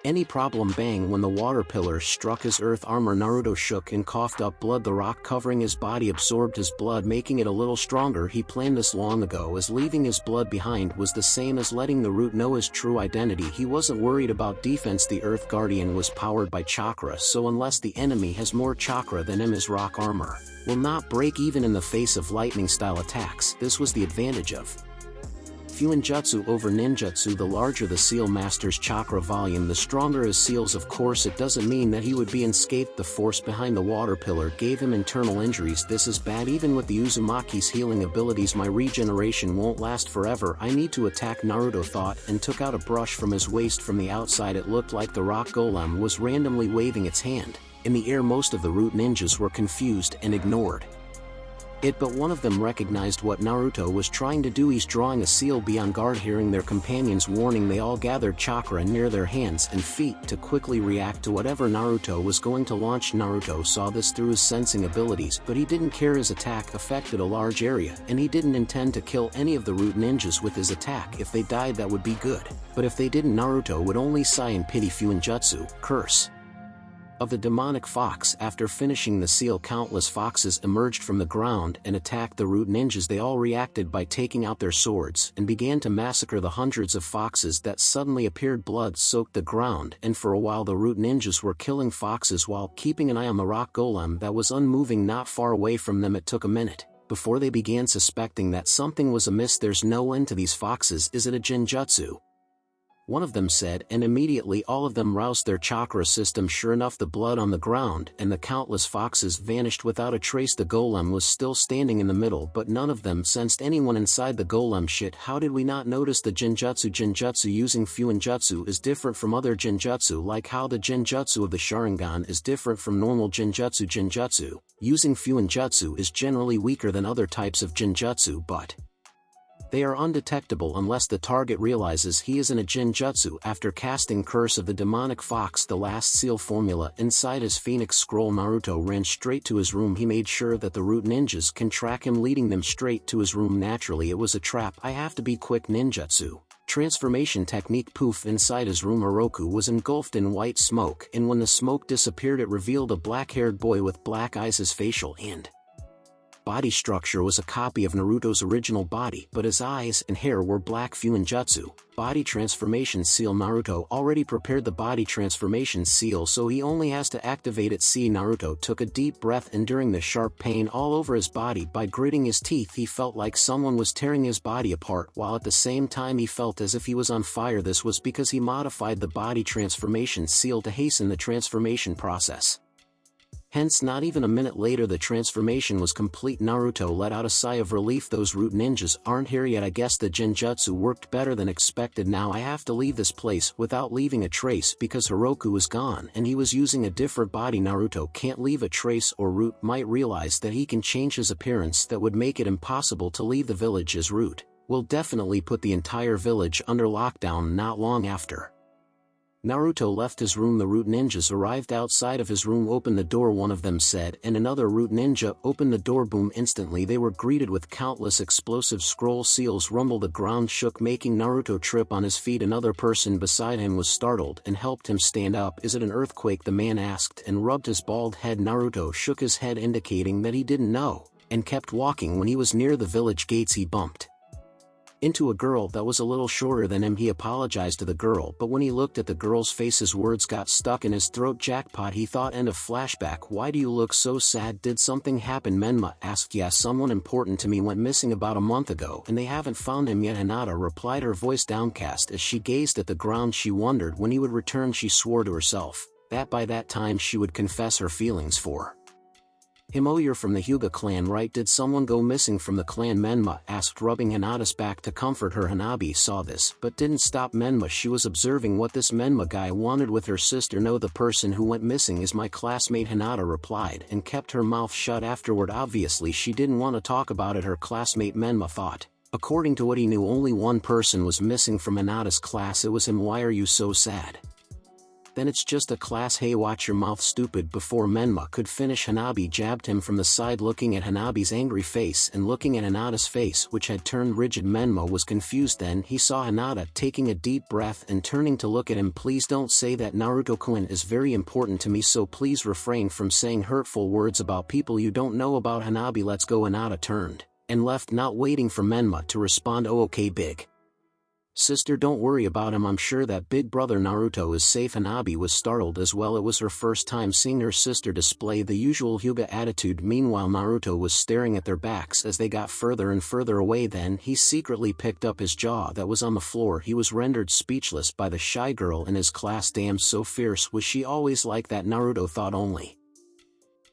any problem. Bang! When the water pillar struck his earth armor, Naruto shook and coughed up blood. The rock covering his body absorbed his blood, making it a little stronger. He planned this long ago, as leaving his blood behind was the same as letting the root know his true identity. He wasn't worried about defense. The Earth Guardian was powered by chakra, so unless the enemy has more chakra than him, his rock armor will not break even in the face of lightning style attacks. This was the advantage of Fuinjutsu over ninjutsu. The larger the seal master's chakra volume, the stronger his seals. Of course, it doesn't mean that he would be unscathed. The force behind the water pillar gave him internal injuries. This is bad. Even with the Uzumaki's healing abilities, my regeneration won't last forever. I need to attack, Naruto thought, and took out a brush from his waist. From the outside, it looked like the rock golem was randomly waving its hand in the air. Most of the root ninjas were confused and ignored it, but one of them recognized what Naruto was trying to do. He's drawing a seal. Be on guard. Hearing their companions' warning, they all gathered chakra near their hands and feet to quickly react to whatever Naruto was going to launch. Naruto saw this through his sensing abilities, but he didn't care. His attack affected a large area, and he didn't intend to kill any of the root ninjas with his attack. If they died, that would be good, but if they didn't, Naruto would only sigh in pity. Fuinjutsu, curse of the demonic fox. After finishing the seal, countless foxes emerged from the ground and attacked the root ninjas. They all reacted by taking out their swords and began to massacre the hundreds of foxes that suddenly appeared. Blood soaked the ground, and for a while the root ninjas were killing foxes while keeping an eye on the rock golem that was unmoving not far away from them. It took a minute before they began suspecting that something was amiss. There's no end to these foxes. Is it a genjutsu? One of them said, and immediately all of them roused their chakra system. Sure enough, the blood on the ground and the countless foxes vanished without a trace. The golem was still standing in the middle, but none of them sensed anyone inside the golem. Shit, how did we not notice the genjutsu? Genjutsu using Fuinjutsu is different from other genjutsu, like how the genjutsu of the Sharingan is different from normal genjutsu. Genjutsu using Fuinjutsu is generally weaker than other types of genjutsu, but they are undetectable unless the target realizes he is in a genjutsu. After casting Curse of the Demonic Fox, the last seal formula inside his Phoenix Scroll, Naruto ran straight to his room. He made sure that the root ninjas can track him, leading them straight to his room. Naturally, it was a trap. I have to be quick. Ninjutsu transformation technique. Poof! Inside his room, Oroku was engulfed in white smoke, and when the smoke disappeared, it revealed a black-haired boy with black eyes. His facial and body structure was a copy of Naruto's original body, but his eyes and hair were black. Fuinjutsu body transformation seal. Naruto already prepared the body transformation seal, so he only has to activate it. See, Naruto took a deep breath, enduring the sharp pain all over his body. By gritting his teeth, he felt like someone was tearing his body apart, while at the same time he felt as if he was on fire. This was because he modified the body transformation seal to hasten the transformation process. Hence, not even a minute later, the transformation was complete. Naruto let out a sigh of relief. Those root ninjas aren't here yet. I guess the genjutsu worked better than expected. Now I have to leave this place without leaving a trace, because Oroku was gone and he was using a different body. Naruto can't leave a trace, or Root might realize that he can change his appearance. That would make it impossible to leave the village, as Root will definitely put the entire village under lockdown not long after. Naruto left his room. The root ninjas arrived outside of his room. Open the door, one of them said, and another root ninja opened the door. Boom, instantly they were greeted with countless explosive scroll seals. Rumble, the ground shook, making Naruto trip on his feet. Another person beside him was startled and helped him stand up. Is it an earthquake? The man asked and rubbed his bald head. Naruto shook his head, indicating that he didn't know, and kept walking. When he was near the village gates, he bumped into a girl that was a little shorter than him. He apologized to the girl, but when he looked at the girl's face, his words got stuck in his throat. Jackpot, he thought. End of flashback. Why do you look so sad? Did something happen? Menma asked. Yeah, someone important to me went missing about a month ago and they haven't found him yet. Hinata replied, her voice downcast as she gazed at the ground. She wondered when he would return. She swore to herself that by that time she would confess her feelings for him. Oh, you're from the Hyuga clan, right? Did someone go missing from the clan? Menma asked, rubbing Hinata's back to comfort her. Hanabi saw this, but didn't stop Menma. She was observing what this Menma guy wanted with her sister. No, the person who went missing is my classmate, Hinata replied, and kept her mouth shut afterward. Obviously she didn't want to talk about it. Her classmate, Menma thought. According to what he knew, only one person was missing from Hinata's class. It was him. Why are you so sad? Then it's just a class. Hey, watch your mouth, stupid. Before Menma could finish, Hanabi jabbed him from the side. Looking at Hanabi's angry face and looking at Hinata's face, which had turned rigid, Menma was confused. Then he saw Hinata taking a deep breath and turning to look at him. Please don't say that. Naruto-kun is very important to me, so please refrain from saying hurtful words about people you don't know about. Hanabi, let's go. Hinata turned and left, not waiting for Menma to respond. Oh, okay, big sister, don't worry about him. I'm sure that big brother Naruto is safe. Hanabi was startled as well. It was her first time seeing her sister display the usual Hyuga attitude. Meanwhile, Naruto was staring at their backs as they got further and further away. Then he secretly picked up his jaw that was on the floor. He was rendered speechless by the shy girl in his class. Damn, so fierce. Was she always like that? Naruto thought, only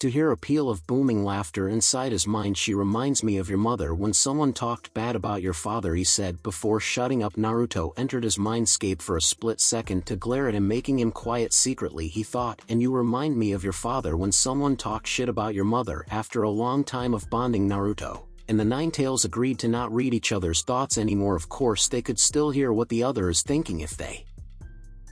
to hear a peal of booming laughter inside his mind. She reminds me of your mother when someone talked bad about your father, he said before shutting up. Naruto entered his mindscape for a split second to glare at him, making him quiet. Secretly he thought, and you remind me of your father when someone talked shit about your mother. After a long time of bonding, Naruto and the Nine Tails agreed to not read each other's thoughts anymore. Of course they could still hear what the other is thinking if they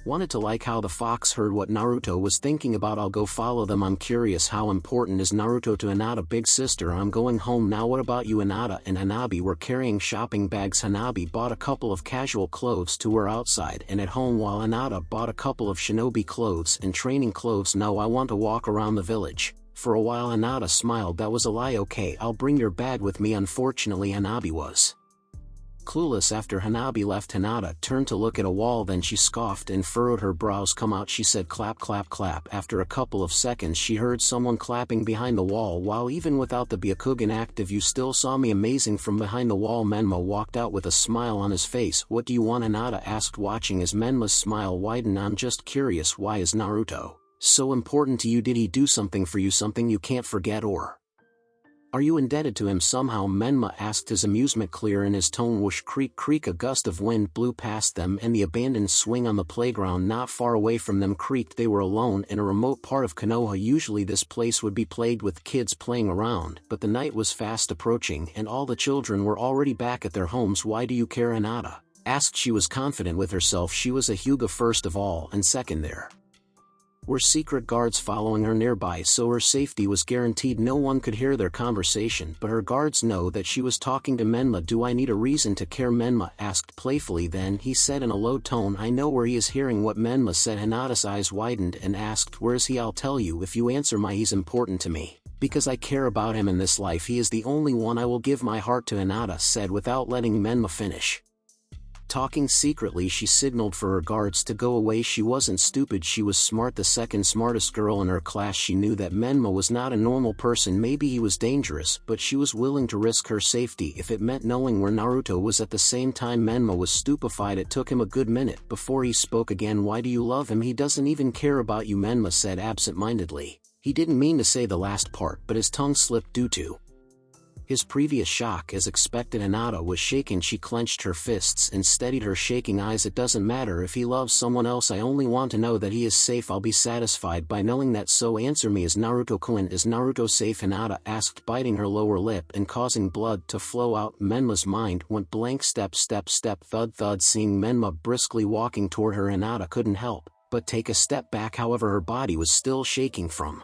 wanted to, like how the fox heard what Naruto was thinking about. I'll go follow them. I'm curious, how important is Naruto to Hinata? Big sister, I'm going home now. What about you? Hinata and Hanabi were carrying shopping bags. Hanabi bought a couple of casual clothes to wear outside and at home, while Hinata bought a couple of shinobi clothes and training clothes. No, I want to walk around the village for a while. Hinata smiled. That was a lie. Okay, I'll bring your bag with me. Unfortunately, Hanabi was clueless. After Hanabi left, Hinata turned to look at a wall. Then she scoffed and furrowed her brows. Come out, she said. Clap, clap, clap. After a couple of seconds she heard someone clapping behind the wall. While even without the Byakugan active, you still saw me. Amazing. From behind the wall, Menma walked out with a smile on his face. What do you want? Hinata asked, watching as Menma's smile widened. I'm just curious, why is Naruto so important to you? Did he do something for you, something you can't forget, or are you indebted to him somehow? Menma asked, his amusement clear in his tone. Whoosh, creak, creak. A gust of wind blew past them and the abandoned swing on the playground not far away from them creaked. They were alone in a remote part of Konoha. Usually this place would be plagued with kids playing around, but the night was fast approaching and all the children were already back at their homes. Why do you care? Hinata asked. She was confident with herself. She was a Hyuga first of all, and second, there were secret guards following her nearby, so her safety was guaranteed. No one could hear their conversation, but her guards know that she was talking to Menma. Do I need a reason to care? Menma asked playfully. Then he said in a low tone, I know where he is. Hearing what Menma said, Hinata's eyes widened and asked, where is he? I'll tell you if you answer my. He's important to me because I care about him in this life. He is the only one I will give my heart to, Hinata said without letting Menma finish talking. Secretly she signaled for her guards to go away. She wasn't stupid, she was smart, the second smartest girl in her class. She knew that Menma was not a normal person. Maybe he was dangerous, but she was willing to risk her safety if it meant knowing where Naruto was. At the same time, Menma was stupefied. It took him a good minute before he spoke again. Why do you love him? He doesn't even care about you, Menma said absent-mindedly. He didn't mean to say the last part, but his tongue slipped due to his previous shock. As expected, Hinata was shaken. She clenched her fists and steadied her shaking eyes. It doesn't matter if he loves someone else, I only want to know that he is safe. I'll be satisfied by knowing that, so answer me, is Naruto-kun, is Naruto safe? Hinata asked, biting her lower lip and causing blood to flow out. Menma's mind went blank. Step, step, step, thud, thud. Seeing Menma briskly walking toward her, Hinata couldn't help but take a step back. However, her body was still shaking from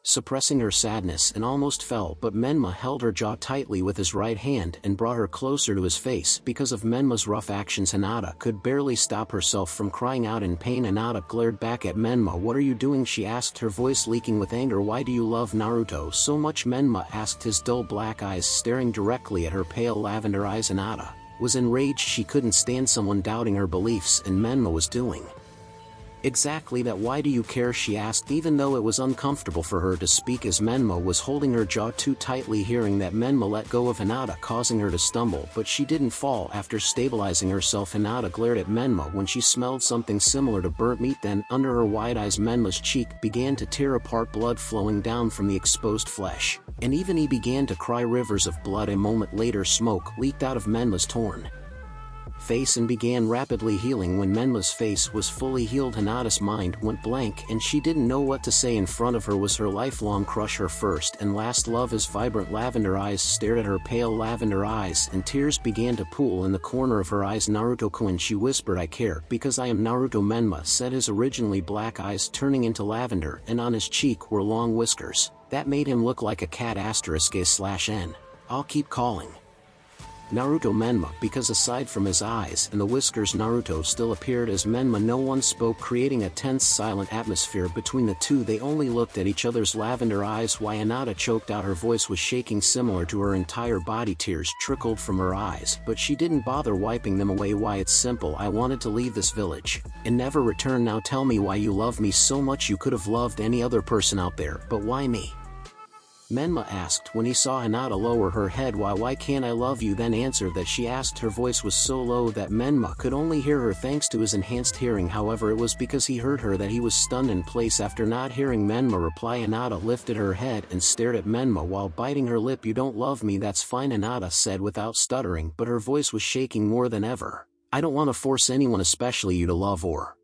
suppressing her sadness and almost fell, but Menma held her jaw tightly with his right hand and brought her closer to his face. Because of Menma's rough actions, Hinata could barely stop herself from crying out in pain. Hinata glared back at Menma. "What are you doing?" she asked, her voice leaking with anger. "Why do you love Naruto so much?" Menma asked, his dull black eyes staring directly at her pale lavender eyes. Hinata was enraged. She couldn't stand someone doubting her beliefs, and Menma was doing exactly that. "Why do you care?" she asked, even though it was uncomfortable for her to speak as Menma was holding her jaw too tightly. Hearing that, Menma let go of Hinata, causing her to stumble, but she didn't fall. After stabilizing herself, Hinata glared at Menma when she smelled something similar to burnt meat. Then, under her wide eyes, Menma's cheek began to tear apart, blood flowing down from the exposed flesh, and even he began to cry rivers of blood. A moment later, smoke leaked out of Menma's torn face and began rapidly healing. When Menma's face was fully healed, Hinata's mind went blank and she didn't know what to say. In front of her was her lifelong crush, her first and last love. His vibrant lavender eyes stared at her pale lavender eyes, and tears began to pool in the corner of her eyes. "Naruto-kun," she whispered. "I care because I am Naruto." Menma said, his originally black eyes turning into lavender, and on his cheek were long whiskers that made him look like a cat. *A/N. I'll keep calling Naruto Menma because aside from his eyes and the whiskers, Naruto still appeared as Menma. No one spoke, creating a tense, silent atmosphere between the two. They only looked at each other's lavender eyes. "Why?" Hinata choked out, her voice was shaking similar to her entire body. Tears trickled from her eyes, but she didn't bother wiping them away. "Why?" "It's simple. I wanted to leave this village and never return. Now tell me why you love me so much. You could have loved any other person out there, but why me?" Menma asked when he saw Hinata lower her head. Why can't I love you?" Then answered that she asked. Her voice was so low that Menma could only hear her thanks to his enhanced hearing. However, it was because he heard her that he was stunned in place. After not hearing Menma reply, Hinata lifted her head and stared at Menma while biting her lip. "You don't love me, that's fine," Hinata said without stuttering, but her voice was shaking more than ever. "I don't want to force anyone, especially you, to love or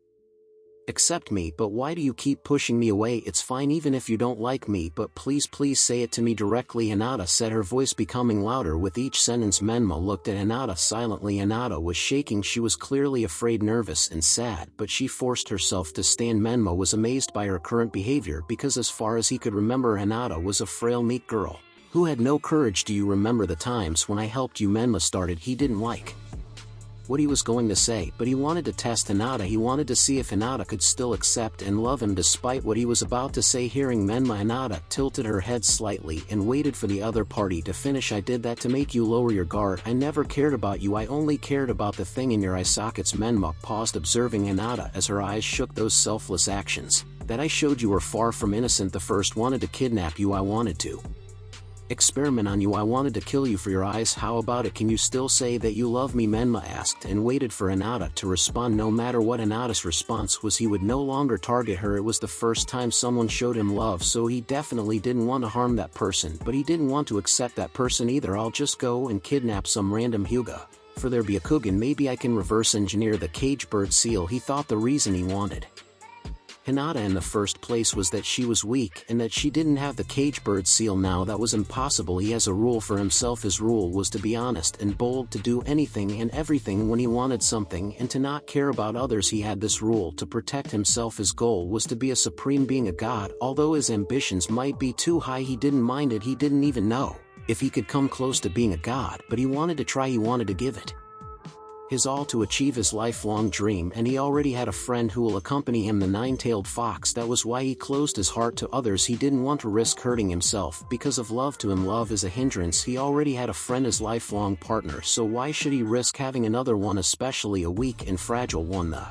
accept me, but why do you keep pushing me away? It's fine even if you don't like me, but please say it to me directly," Hinata said, her voice becoming louder with each sentence. Menma looked at Hinata silently. Hinata was shaking. She was clearly afraid, nervous and sad, but she forced herself to stand. Menma was amazed by her current behavior because as far as he could remember, Hinata was a frail, meek girl who had no courage. "Do you remember the times when I helped you?" Menma started. He didn't like what he was going to say, but he wanted to test Hinata. He wanted to see if Hinata could still accept and love him despite what he was about to say. Hearing Menma, Hinata tilted her head slightly and waited for the other party to finish. "I did that to make you lower your guard. I never cared about you. I only cared about the thing in your eye sockets." Menma paused, observing Hinata as her eyes shook. "Those selfless actions that I showed you were far from innocent. The first wanted to kidnap you. I wanted to experiment on you. I wanted to kill you for your eyes. How about it? Can you still say that you love me?" Menma asked and waited for Hinata to respond. No matter what Hinata's response was, he would no longer target her. It was the first time someone showed him love, so he definitely didn't want to harm that person, but he didn't want to accept that person either. "I'll just go and kidnap some random Hyuga for their Byakugan. Maybe I can reverse engineer the cage bird seal." He thought the reason he wanted Hinata in the first place was that she was weak and that she didn't have the cage bird seal. Now that was impossible. He has a rule for himself. His rule was to be honest and bold, to do anything and everything when he wanted something, and to not care about others. He had this rule to protect himself. His goal was to be a supreme being, a god. Although his ambitions might be too high, he didn't mind it. He didn't even know if he could come close to being a god, but he wanted to try. He wanted to give it his all to achieve his lifelong dream, and he already had a friend who will accompany him, the nine-tailed fox. That was why he closed his heart to others. He didn't want to risk hurting himself because of love. To him, love is a hindrance. He already had a friend, his lifelong partner, so why should he risk having another one, especially a weak and fragile one? The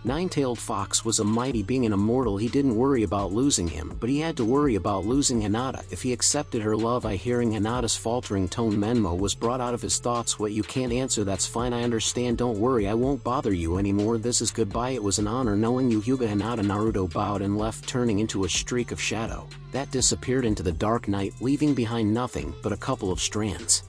nine-tailed fox was a mighty being, an immortal. He didn't worry about losing him, but he had to worry about losing Hinata if he accepted her love. Hearing Hinata's faltering tone, Menma was brought out of his thoughts. "What, you can't answer? That's fine, I understand. Don't worry, I won't bother you anymore. This is goodbye. It was an honor knowing you, Hyuga." Hinata. Naruto bowed and left, turning into a streak of shadow that disappeared into the dark night, leaving behind nothing but a couple of strands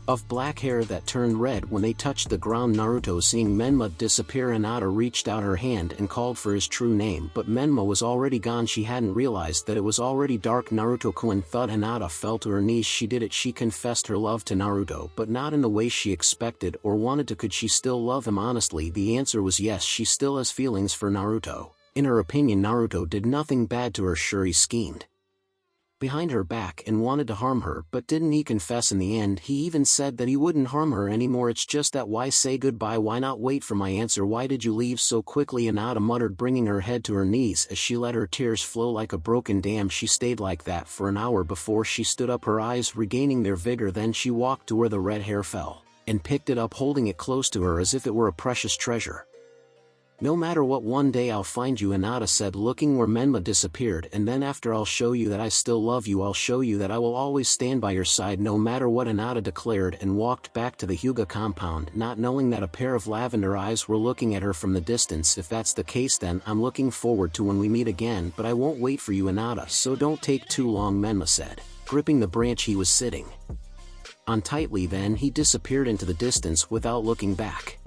of black hair that turned red when they touched the ground. Naruto, seeing Menma disappear, Hinata reached out her hand and called for his true name, but Menma was already gone. She hadn't realized that it was already dark. Naruto-kun thought. Hinata fell to her knees. She did it. She confessed her love to Naruto, but not in the way she expected or wanted to. Could she still love him honestly? The answer was yes, she still has feelings for Naruto. In her opinion, Naruto did nothing bad to her. Sure, he schemed behind her back and wanted to harm her, but didn't he confess in the end? He even said that he wouldn't harm her anymore. It's just that why say goodbye? Why not wait for my answer? Why did you leave so quickly? Hinata muttered, bringing her head to her knees as she let her tears flow like a broken dam. She stayed like that for an hour before she stood up, her eyes regaining their vigor. Then she walked to where the red hair fell and picked it up, holding it close to her as if it were a precious treasure. No matter what, one day I'll find you, Hinata said, looking where Menma disappeared, and then after I'll show you that I still love you. I'll show you that I will always stand by your side no matter what, Hinata declared, and walked back to the Hyuga compound, not knowing that a pair of lavender eyes were looking at her from the distance. If that's the case, then I'm looking forward to when we meet again, but I won't wait for you, Hinata, so don't take too long, Menma said, gripping the branch he was sitting on tightly. Then he disappeared into the distance without looking back.